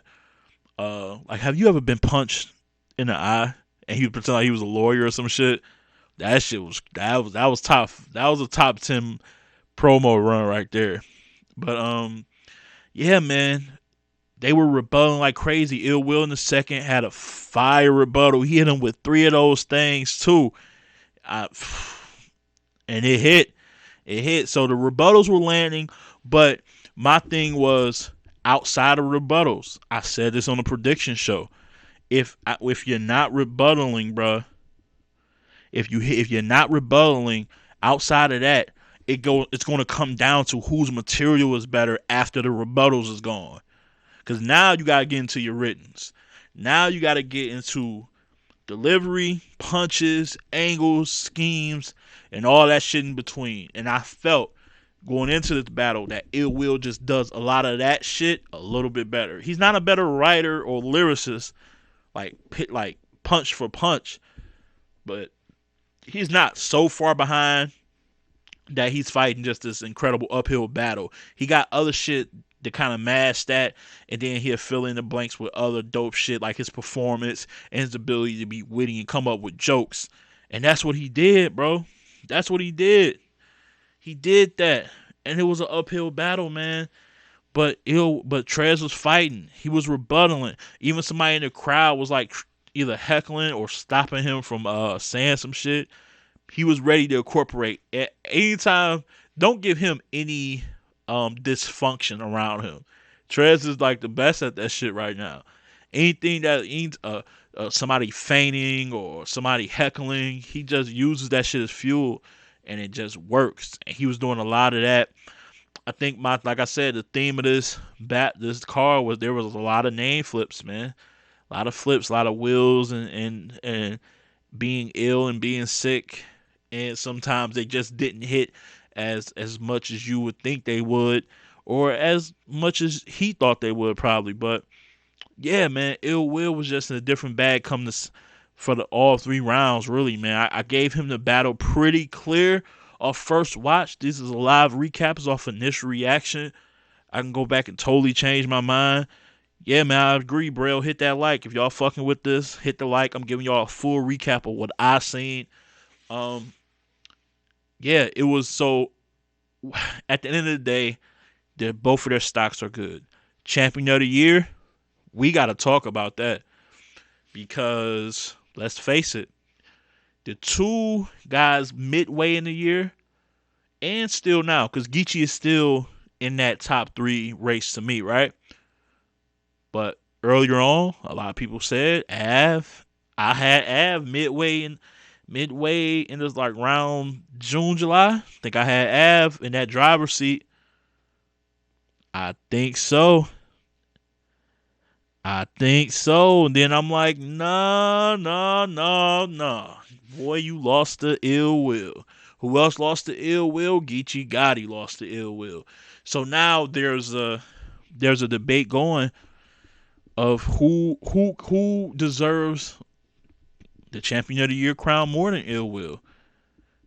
Like, have you ever been punched in the eye? And he would pretend like he was a lawyer or some shit. That was top. That was a top 10 promo run right there. But yeah, man, they were rebutting like crazy. Ill Will in the second had a fire rebuttal. He hit him with three of those things too. I, and it hit. It hit. So the rebuttals were landing, but my thing was outside of rebuttals. I said this on the prediction show. If you're not rebuttaling, bruh, if you're not rebuttaling outside of that, it's going to come down to whose material is better after the rebuttals is gone. Because now you got to get into your writtens. Now you got to get into delivery, punches, angles, schemes, and all that shit in between. And I felt going into this battle that Ill Will just does a lot of that shit a little bit better. He's not a better writer or lyricist like punch for punch, but he's not so far behind that he's fighting just this incredible uphill battle. He got other shit to kind of mask that, and then he'll fill in the blanks with other dope shit like his performance and his ability to be witty and come up with jokes. And that's what he did, bro. That's what he did. He did that, and it was an uphill battle, man. But Trez was fighting. He was rebuttaling. Even somebody in the crowd was like either heckling or stopping him from saying some shit. He was ready to incorporate at any time. Don't give him any dysfunction around him. Trez is like the best at that shit right now. Anything that somebody fainting or somebody heckling, he just uses that shit as fuel, and it just works. And he was doing a lot of that. I think like I said, the theme of this card was there was a lot of name flips, man. A lot of flips, a lot of wills, and being ill and being sick, and sometimes they just didn't hit as much as you would think they would, or as much as he thought they would probably. But yeah, man, Ill Will was just in a different bag come for the all 3 rounds. Really, man, I gave him the battle pretty clear off first watch. This is a live recap, is off initial reaction. I can go back and totally change my mind. Yeah, man, I agree, bro. Hit that like if y'all fucking with this. Hit the like. I'm giving y'all a full recap of what I seen. Um, yeah, it was so. At the end of the day, both of their stocks are good. Champion of the year, we got to talk about that because let's face it, the two guys midway in the year and still now, because Geechee is still in that top 3 race to me, right? But earlier on, a lot of people said Av. I had Av midway in this like round June, July. I think I had Av in that driver's seat. I think so. I think so. And then I'm like, nah, nah, nah, nah. Boy, you lost the ill will. Who else lost the ill will? Geechee Gotti lost the ill will. So now there's a debate going of who deserves the champion of the year crown more than ill will.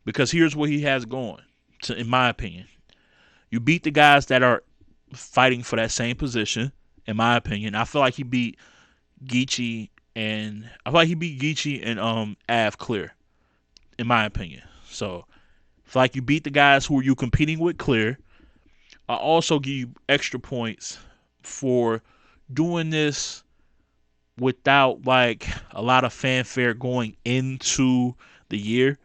Because here's what he has going, in my opinion. You beat the guys that are fighting for that same position, in my opinion. I feel like he beat Geechee and Av clear, in my opinion. So I feel like you beat the guys who are you competing with clear. I also give you extra points for doing this without like a lot of fanfare going into the year.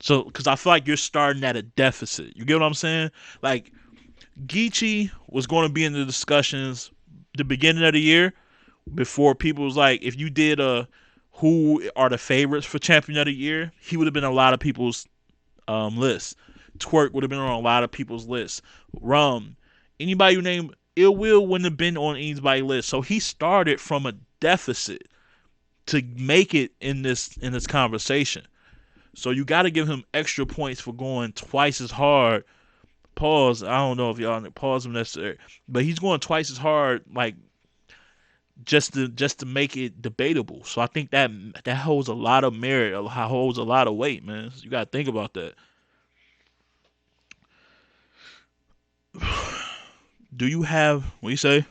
So, because I feel like you're starting at a deficit. You get what I'm saying? Like, Geechee was going to be in the discussions the beginning of the year before people was like, if you did who are the favorites for champion of the year, he would have been on a lot of people's lists. Twerk would have been on a lot of people's lists. Rum, anybody you name, Ill Will wouldn't have been on anybody's list. So he started from a deficit to make it in this conversation. So you got to give him extra points for going twice as hard. Pause. I don't know if y'all pause him necessary, but he's going twice as hard, like just to make it debatable. So I think that holds a lot of merit, holds a lot of weight, man. So you got to think about that. Do you have what you say?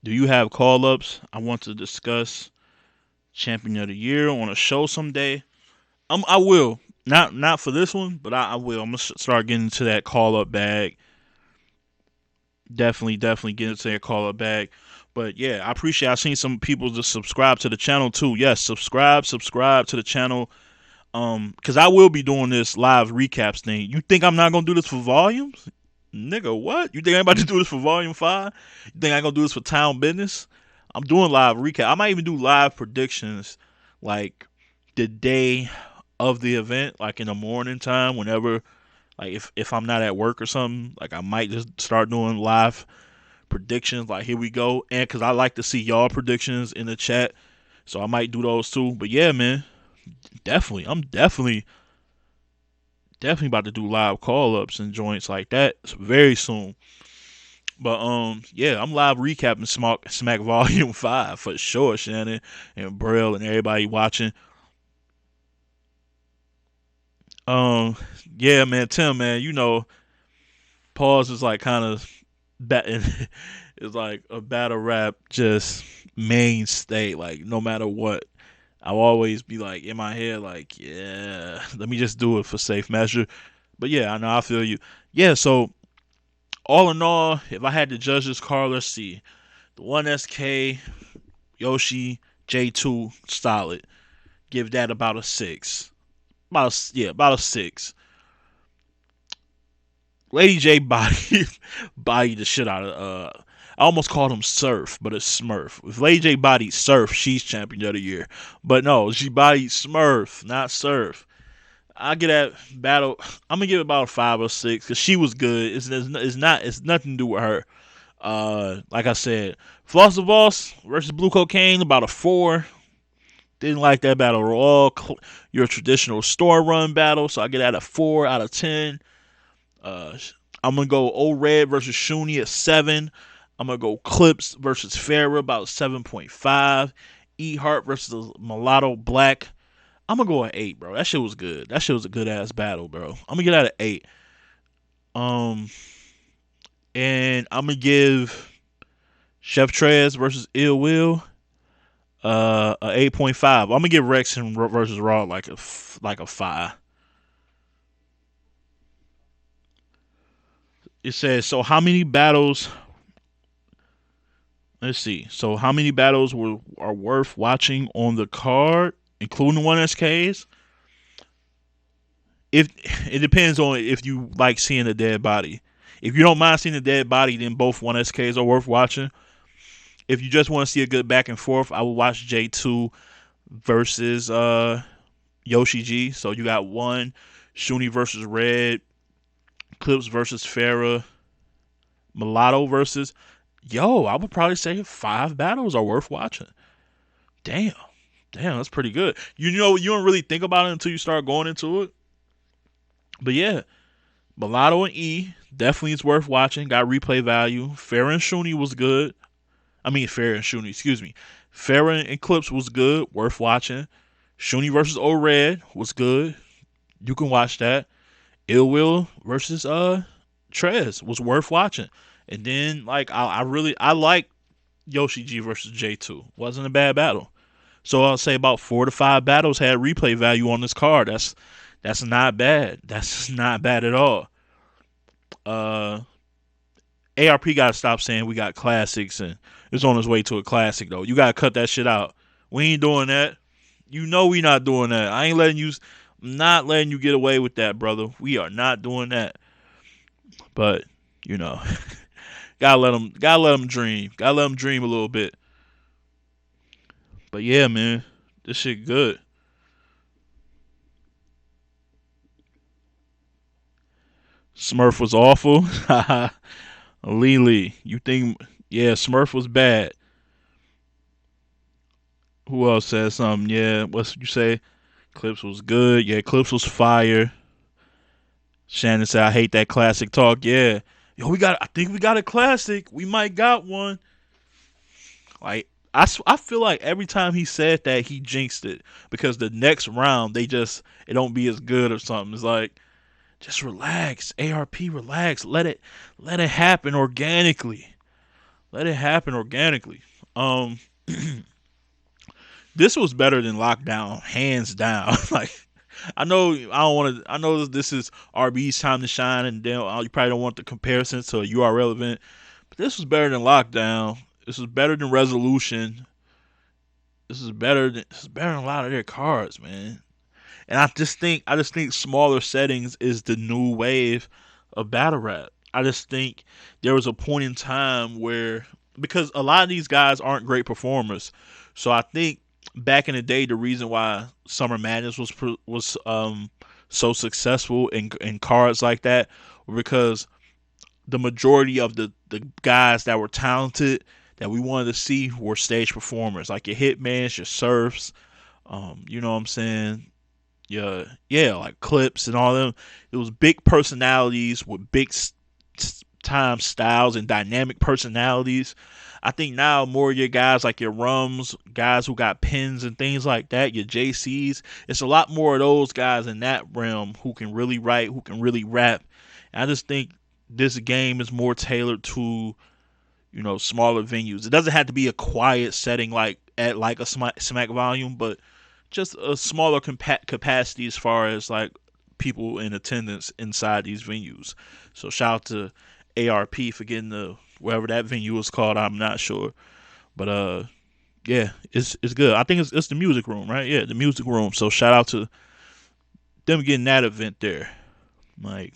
Do you have call ups? I want to discuss champion of the year on a show someday. I will. Not for this one, but I will. I'm gonna start getting into that call up bag. Definitely get into that call up bag. But yeah, I appreciate. I've seen some people just subscribe to the channel too. Yes, subscribe to the channel. Because I will be doing this live recaps thing. You think I'm not gonna do this for volumes? Nigga, what? You think I'm about to do this for volume 5? You think I'm gonna do this for town business? I'm doing live recap. I might even do live predictions like the day of the event, like in the morning time, whenever, like if I'm not at work or something, like I might just start doing live predictions. Like here we go, and because I like to see y'all predictions in the chat, so I might do those too. But yeah, man, I'm definitely about to do live call ups and joints like that very soon. But yeah, I'm live recapping Smack Volume 5 for sure, Shannon and Braille and everybody watching. Um, yeah, man, Tim, man, pause is like kind of it's like a battle rap just mainstay. Like no matter what, I'll always be like in my head, like, yeah, let me just do it for safe measure. But yeah, I know I feel you. Yeah, so all in all, if I had to judge this car, let's see. The 1SK, Yoshi, J2, solid. Give that about a 6. About a 6. Lady J bodied the shit out of I almost called him Surf, but it's Smurf. If Lady J bodied Surf, she's champion of the year. But no, she bodied Smurf, not Surf. I get that battle. I'm gonna give it about a 5 or 6 because she was good. It's nothing to do with her. Like I said, Floss the Boss versus Blue Cocaine about a 4. Didn't like that battle at all. Your traditional store run battle, so I get at a 4 out of 10. Uh, I'm gonna go O Red versus Shuni at 7. I'm gonna go Clips versus Farrah about 7.5. E Hart versus Mulatto Black. I'm gonna go at 8, bro. That shit was good. That shit was a good ass battle, bro. I'm gonna get out of 8. Um, and I'm gonna give Chef Trez versus Ill Will a 8.5. I'm gonna give Rex and versus Raw like a 5. It says, so how many battles? Let's see. So how many battles are worth watching on the card, including one SKs? If it depends on if you like seeing a dead body. If you don't mind seeing a dead body, then both one SKs are worth watching. If you just want to see a good back and forth, I would watch J2 versus Yoshi G. So you got one, Shuni versus Red, Clips versus Farrah, Mulatto versus. Yo, I would probably say 5 battles are worth watching. Damn. Damn, that's pretty good. You know, you don't really think about it until you start going into it. But yeah, Mulatto and E definitely is worth watching. Got replay value. Farrah and Shuni was good. I mean, Farrah and Shuni, excuse me. Farrah and Eclipse was good, worth watching. Shuni versus O Red was good. You can watch that. Ill Will versus Trez was worth watching. And then like I like Yoshi G versus J2. Wasn't a bad battle. So I'll say about 4 to 5 battles had replay value on this card. That's not bad. That's not bad at all. Uh ARP gotta stop saying we got classics and it's on its way to a classic though. You gotta cut that shit out. We ain't doing that. You know we not doing that. I ain't letting you not letting you get away with that, brother. We are not doing that. But, you know, gotta let them dream. Gotta let them dream a little bit. But yeah, man, this shit good. Smurf was awful. Lily, you think? Yeah, Smurf was bad. Who else said something? Yeah, what you say? Clips was good. Yeah, Clips was fire. Shannon said, "I hate that classic talk." Yeah, yo, we got. I think we got a classic. We might got one. Like I feel like every time he said that, he jinxed it because the next round it don't be as good or something. It's like just relax, ARP, relax. Let it happen organically. Let it happen organically. Um, this was better than Lockdown, hands down. Like I know I don't want to. I know this is RBE's time to shine, and then you probably don't want the comparison to a URL event. But this was better than Lockdown. This is better than Resolution. This is better than a lot of their cards, man. And I just think smaller settings is the new wave of battle rap. I just think there was a point in time where because a lot of these guys aren't great performers, so I think back in the day the reason why Summer Madness was so successful in cards like that were because the majority of the guys that were talented that we wanted to see were stage performers, like your Hitmans, your Surfs, you know what I'm saying? Yeah, like Clips and all them. It was big personalities with big time styles and dynamic personalities. I think now more of your guys like your Rums, guys who got pins and things like that, your JCs, it's a lot more of those guys in that realm who can really write, who can really rap. And I just think this game is more tailored to smaller venues. It doesn't have to be a quiet setting like at like a smack volume, but just a smaller capacity as far as like people in attendance inside these venues. So shout out to ARP for getting the wherever that venue was called. I'm not sure, but yeah, it's good. I think it's the music room, right? Yeah, the music room. So shout out to them getting that event there. Like,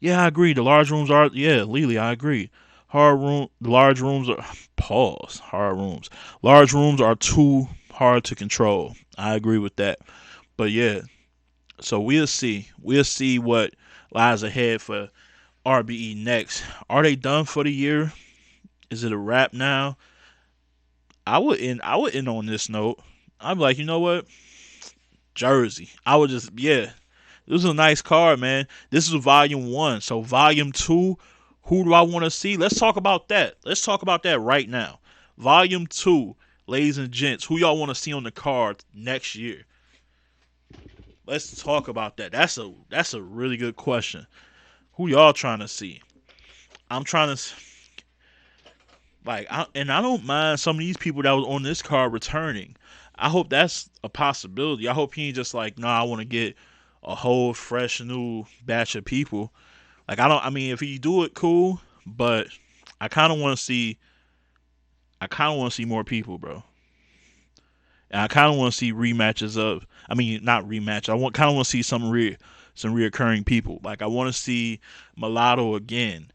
yeah, I agree. The large rooms are Lily. I agree. The large rooms are pause. Hard rooms. Large rooms are too hard to control. I agree with that. But yeah, so we'll see. We'll see what lies ahead for RBE next. Are they done for the year? Is it a wrap now? I would end on this note. I'm like, you know what? Jersey. I would just, yeah. This is a nice card, man. This is volume one. So volume two, who do I want to see? Let's talk about that. Let's talk about that right now. Volume two, ladies and gents, who y'all want to see on the card next year? Let's talk about that. That's a really good question. Who y'all trying to see? I'm trying to and I don't mind some of these people that was on this card returning. I hope that's a possibility. I hope he ain't just like, nah, I want to get a whole fresh new batch of people. Like I don't. I mean, if he do it, cool. But I kind of want to see. I kind of want to see more people, bro. And I kind of want to see rematches of. I mean, not rematch. I want kind of want to see some reoccurring people. Like I want to see Mulatto again.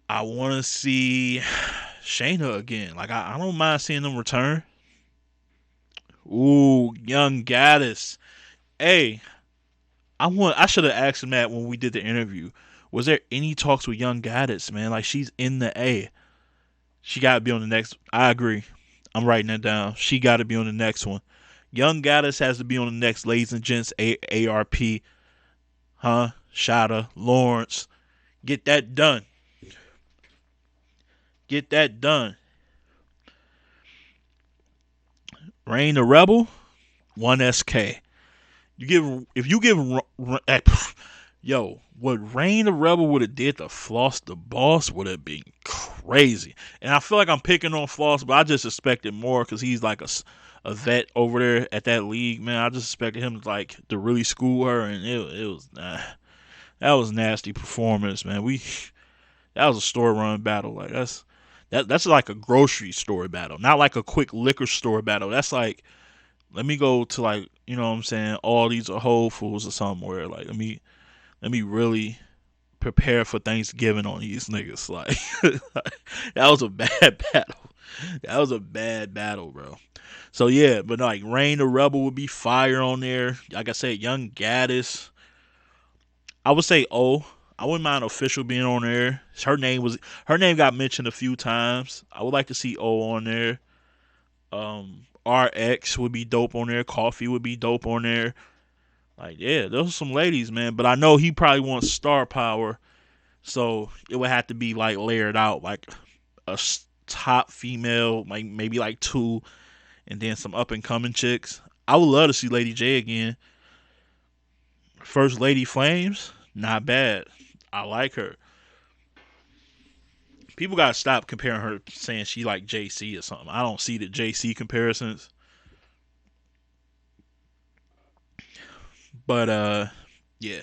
I want to see Shayna again. Like I don't mind seeing them return. Ooh, young Gaddis. Hey, I should have asked him that when we did the interview. Was there any talks with young Gaddis, man? Like she's in the A. She got to be on the next. I agree. I'm writing that down. She got to be on the next one. Young Gaddis has to be on the next, ladies and gents. ARP, huh? Shada, Lawrence, get that done. Get that done. Rain the Rebel, one SK. You give if you give yo, what Rain the Rebel would have did to Floss the Boss would have been crazy. And I feel like I'm picking on Floss, but I just expected more because he's like a vet over there at that league, man. I just expected him to really school her, and it was that was nasty performance, man. That was a store run battle. Like that's like a grocery store battle, not like a quick liquor store battle. That's like let me go to like you know what I'm saying, Aldi's or Whole Foods or somewhere. Like let me really prepare for Thanksgiving on these niggas. Like that was a bad battle. That was a bad battle, bro. So yeah, but like Rain the Rebel would be fire on there. Like I said, Young Gaddis. I would say O. I wouldn't mind Official being on there. Her name got mentioned a few times. I would like to see O on there. RX would be dope on there. Coffee would be dope on there. Like, yeah, those are some ladies, man. But I know he probably wants star power, so it would have to be like layered out, like a top female, like maybe like two, and then some up and coming chicks. I would love to see Lady J again. First Lady Flames, not bad. I like her. People gotta stop comparing her, saying she like JC or something. I don't see the JC comparisons. But yeah.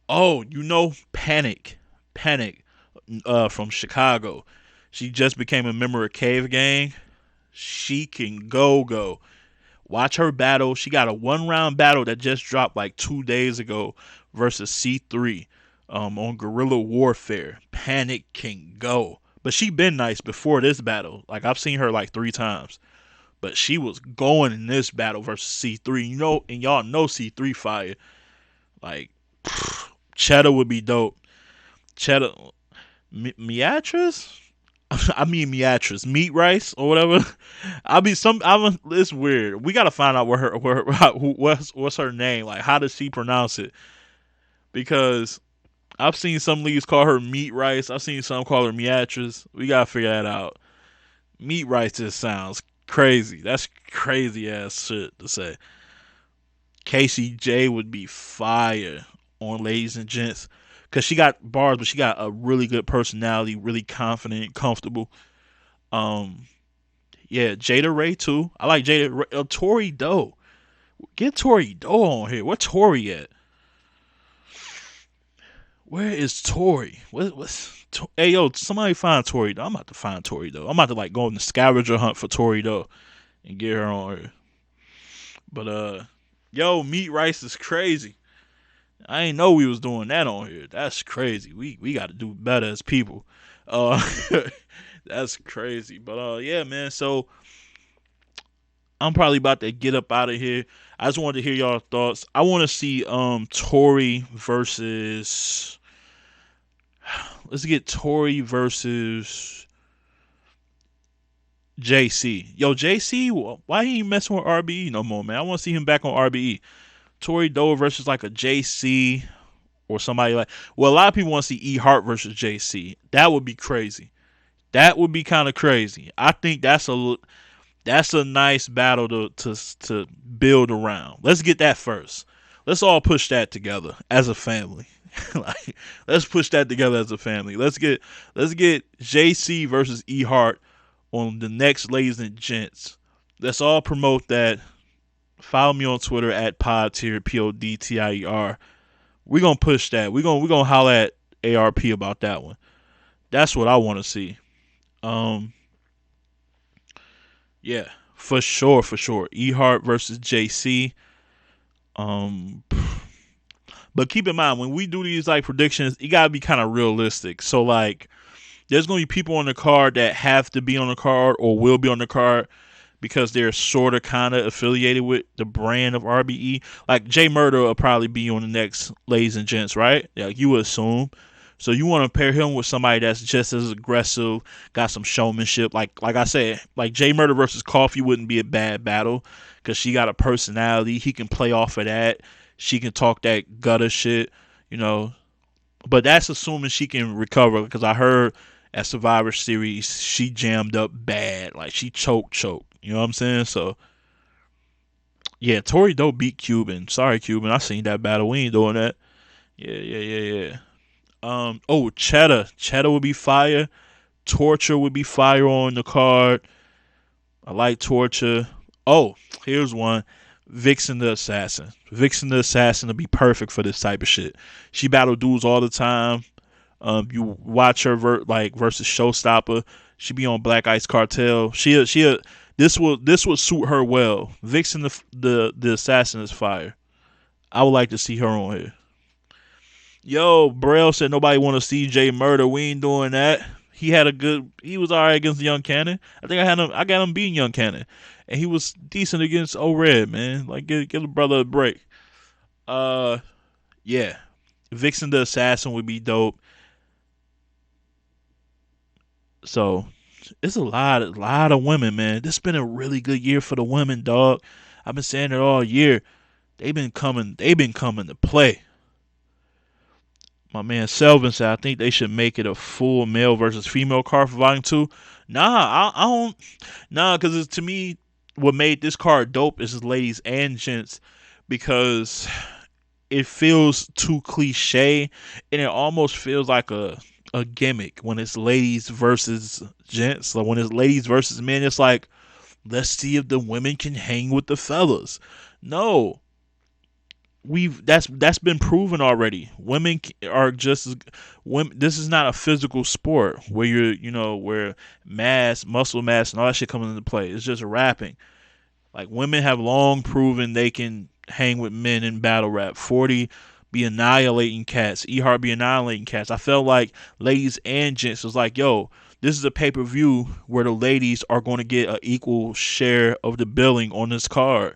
Oh, Panic, from Chicago. She just became a member of Cave Gang. She can go. Watch her battle. She got a 1 round battle that just dropped like 2 days ago versus C3 on Guerrilla Warfare. Panic can go. But she been nice before this battle. Like I've seen her like 3 times. But she was going in this battle versus C3. You know, and y'all know C3 fire. Like Cheddar would be dope. Cheddar Beatrice? I mean Beatrice, meat rice or whatever. I be some. It's weird. We gotta find out what's her name. Like, how does she pronounce it? Because I've seen some leagues call her meat rice. I've seen some call her Beatrice. We gotta figure that out. Meat rice just sounds crazy. That's crazy ass shit to say. Casey J would be fire on Ladies and Gents. Because she got bars, but she got a really good personality, really confident, comfortable. Um, yeah, Jada Ray too. I like Jada Ray. Tori Doe. Get Tori Doe on here. Where Tori at? Where is Tori? Hey yo, somebody find Tori Doe. I'm about to find Tori Doe. I'm about to like go on the scavenger hunt for Tori Doe and get her on here. But yo, meat rice is crazy. I ain't know we was doing that on here. That's crazy. We got to do better as people. Uh, that's crazy. But yeah, man. So I'm probably about to get up out of here. I just wanted to hear y'all thoughts. I want to see Tori versus. Let's get Tori versus JC. Yo, JC, why he ain't messing with RBE no more, man? I want to see him back on RBE. Tory Doe versus like a JC or somebody like. Well, a lot of people want to see E Hart versus JC. That would be crazy. That would be kind of crazy. I think that's a nice battle to build around. Let's get that first. Let's all push that together as a family. Like, let's push that together as a family. Let's get JC versus E Hart on the next Ladies and Gents. Let's all promote that. Follow me on Twitter at Podtier, PODTIER. We're gonna push that. We're gonna holler at ARP about that one. That's what I wanna see. Um yeah, for sure, for sure. E Hart versus JC. Um but keep in mind when we do these like predictions, you gotta be kind of realistic. So like there's gonna be people on the card that have to be on the card or will be on the card because they're sort of kind of affiliated with the brand of RBE. Like Jay Murder will probably be on the next Ladies and Gents, right? Like you would assume. So you want to pair him with somebody that's just as aggressive, got some showmanship. Like I said, like Jay Murder versus Coffee wouldn't be a bad battle because she got a personality. He can play off of that. She can talk that gutter shit, you know. But that's assuming she can recover because I heard at Survivor Series she jammed up bad, like she choked. You know what I'm saying? So yeah, Tori Doe beat Cuban. Sorry, Cuban. I seen that battle. We ain't doing that. Yeah. Oh, Cheddar would be fire. Torture would be fire on the card. I like Torture. Oh, here's one. Vixen the Assassin. Vixen the Assassin would be perfect for this type of shit. She battle dudes all the time. You watch her versus Showstopper. She be on Black Ice Cartel. This would suit her well. Vixen the Assassin is fire. I would like to see her on here. Yo, Braille said nobody want to see Jay Murder. We ain't doing that. He was alright against Young Cannon. I think I got him beating Young Cannon, and he was decent against O-Red, man. Like get a brother a break. Uh, yeah, Vixen the Assassin would be dope. So it's a lot of women, man. This has been a really good year for the women, dog. I've been saying it all year. They've been coming to play. My man Selvin said I think they should make it a full male versus female card for Volume Two. Nah, I don't. Nah, because to me, what made this card dope is ladies and gents because it feels too cliche and it almost feels like a gimmick when it's ladies versus gents. Like when it's ladies versus men, it's like let's see if the women can hang with the fellas. No, that's been proven already. Women are just women. This is not a physical sport where where muscle mass, and all that shit comes into play. It's just rapping. Like women have long proven they can hang with men in battle rap. 40 be annihilating cats. Ehart be annihilating cats. I felt like ladies and gents was like, yo, this is a pay per view where the ladies are going to get an equal share of the billing on this card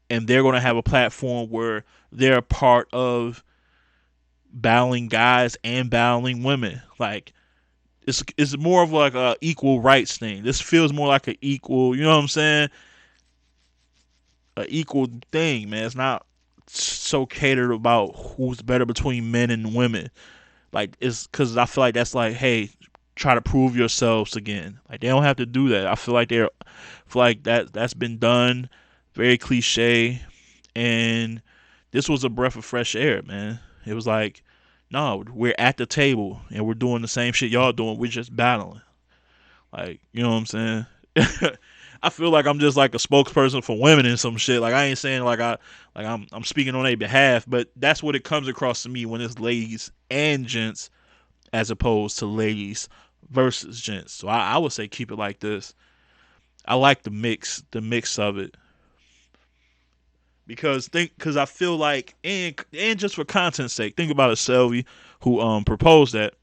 and they're going to have a platform where they're a part of battling guys and battling women. Like it's more of like a equal rights thing. This feels more like an equal, you know what I'm saying? A equal thing, man. It's not so catered about who's better between men and women. Like it's because I feel like that's like, hey, try to prove yourselves again. Like they don't have to do that. I feel like that's been done. Very cliche. And this was a breath of fresh air, man. It was like, no, we're at the table and we're doing the same shit y'all doing. We're just battling. Like, you know what I'm saying? I feel like I'm just like a spokesperson for women and some shit. Like I ain't saying I'm speaking on their behalf, but that's what it comes across to me when it's ladies and gents as opposed to ladies versus gents. So I would say keep it like this. I like the mix of it. Because I feel like and just for content's sake, think about it, Selby, who proposed that.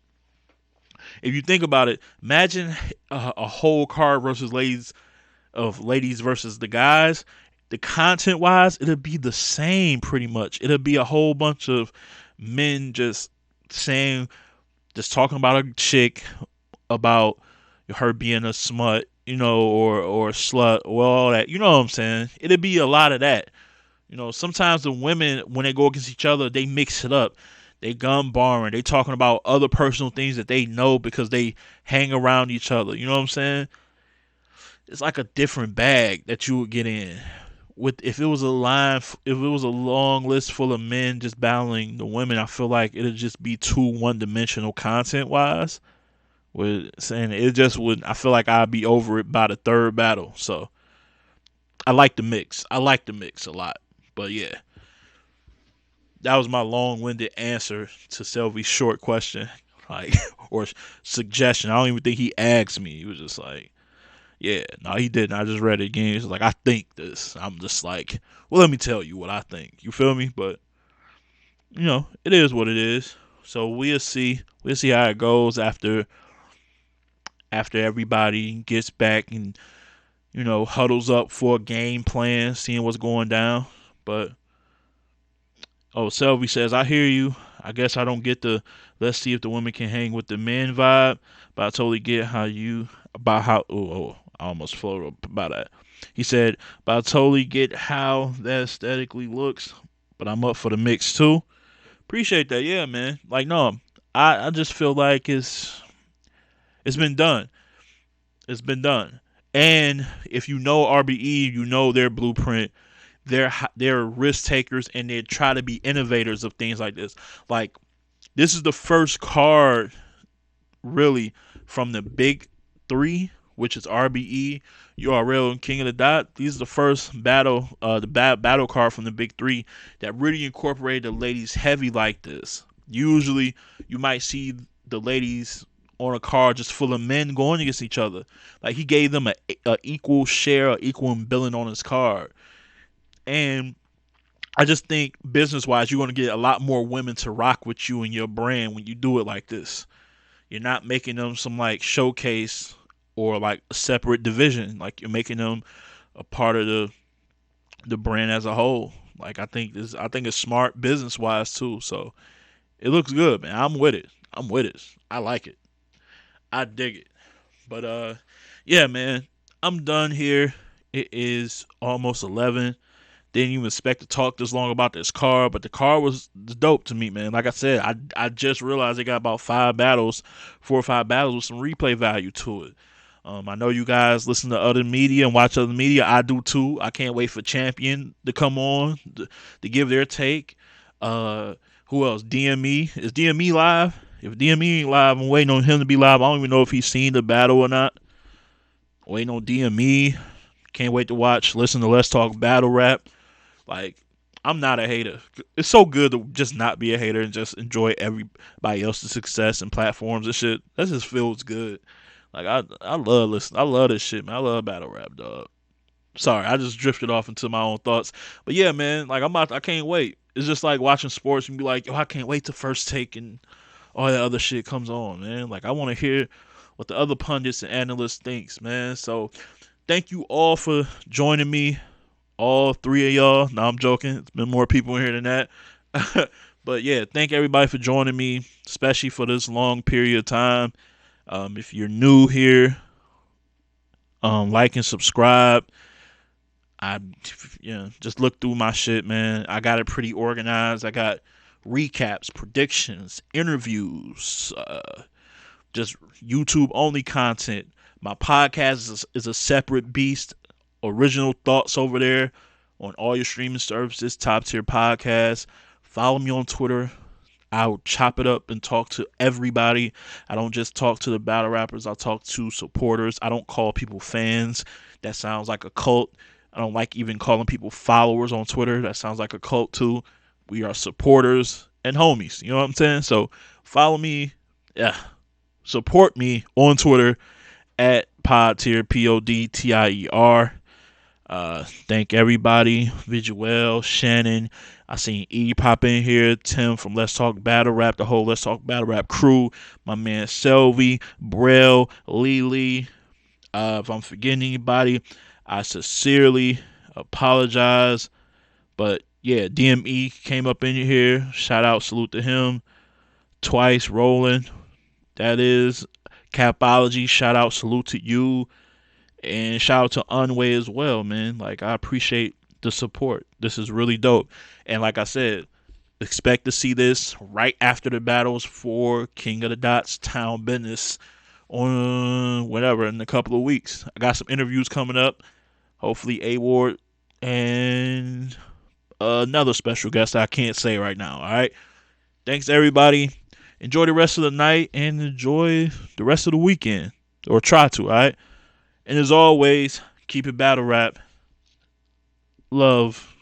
If you think about it, imagine a whole card versus ladies versus the guys. The content wise, it'll be the same pretty much. It'll be a whole bunch of men just talking about a chick, about her being a smut, or slut, well, all that. You know what I'm saying? It'd be a lot of that. Sometimes the women, when they go against each other, they mix it up. They gun barring. They talking about other personal things that they know because they hang around each other. You know what I'm saying? It's like a different bag that you would get in. With if it was a if it was a long list full of men just battling the women, I feel like it'd just be too one dimensional content wise. With saying it just would, I feel like I'd be over it by the third battle. So I like the mix. I like the mix a lot. But yeah, that was my long-winded answer to Selvy's short question, like or suggestion. I don't even think he asked me. He was just like, "Yeah, no, he didn't. I just read it again." He's like, "I think this." I'm just like, "Well, let me tell you what I think." You feel me? But it is what it is. So we'll see. We'll see how it goes after everybody gets back and huddles up for a game plan, seeing what's going down. But Selvey says, I hear you. I guess I don't get the let's see if the women can hang with the men vibe, but I totally get I almost flowed up about that. He said, but I totally get how that aesthetically looks, but I'm up for the mix too. Appreciate that, yeah, man. Like no, I just feel like it's been done. It's been done. And if you know RBE, you know their blueprint. They're risk takers and they try to be innovators of things like this. Like this is the first card really from the big three, which is RBE, URL, and King of the Dot. These are the first battle card from the big three that really incorporated the ladies heavy like this. Usually, you might see the ladies on a card just full of men going against each other. Like he gave them a equal share, equal billing on his card, and I just think business wise, you're going to get a lot more women to rock with you and your brand when you do it like this. You're not making them some like showcase or like a separate division. Like you're making them a part of the brand as a whole. Like I think it's smart business wise too. So it looks good, man. I'm with it. I'm with it. I like it. I dig it. But yeah, man. I'm done here. It is almost 11. Didn't even expect to talk this long about this car, but the car was dope to me, man. Like I said, I just realized it got about 4 or 5 battles with some replay value to it. I know you guys listen to other media and watch other media. I do too. I can't wait for Champion to come on to give their take. Who else? DME. Is DME live? If DME ain't live, I'm waiting on him to be live. I don't even know if he's seen the battle or not. Waiting on DME. Can't wait to watch. Listen to Let's Talk Battle Rap. Like, I'm not a hater. It's so good to just not be a hater and just enjoy everybody else's success and platforms and shit. That just feels good. Like I love listening. I love this shit, man. I love battle rap, dog. Sorry, I just drifted off into my own thoughts. But yeah, man, like I can't wait. It's just like watching sports and be like, yo, I can't wait to first take and all that other shit comes on, man. Like I want to hear what the other pundits and analysts thinks, man. So thank you all for joining me, all three of y'all. No, I'm joking. It's been more people in here than that. But yeah, thank everybody for joining me, especially for this long period of time. If you're new here, like and subscribe. I, just look through my shit, man. I got it pretty organized. I got recaps, predictions, interviews, just YouTube only content. My podcast is a separate beast. Original thoughts over there on all your streaming services, top tier podcast. Follow me on Twitter. I'll chop it up and talk to everybody. I don't just talk to the battle rappers. I talk to supporters. I don't call people fans. That sounds like a cult. I don't like even calling people followers on Twitter. That sounds like a cult too. We are supporters and homies. You know what I'm saying? So follow me. Yeah. Support me on Twitter at Podtier, PODTIER. Thank everybody. Visuel, Shannon. I seen E pop in here. Tim from Let's Talk Battle Rap, the whole Let's Talk Battle Rap crew. My man Selvey, Braille, Lily. If I'm forgetting anybody, I sincerely apologize. But yeah, DME came up in here. Shout out, salute to him. Twice rolling. That is Capology. Shout out, salute to you. And shout out to Unway as well, man. Like, I appreciate the support. This is really dope. And like I said, expect to see this right after the battles for King of the Dots Town Business on whatever in a couple of weeks. I got some interviews coming up. Hopefully, A Ward and another special guest I can't say right now. All right. Thanks, everybody. Enjoy the rest of the night and enjoy the rest of the weekend. Or try to, all right? And as always, keep it battle rap. Love.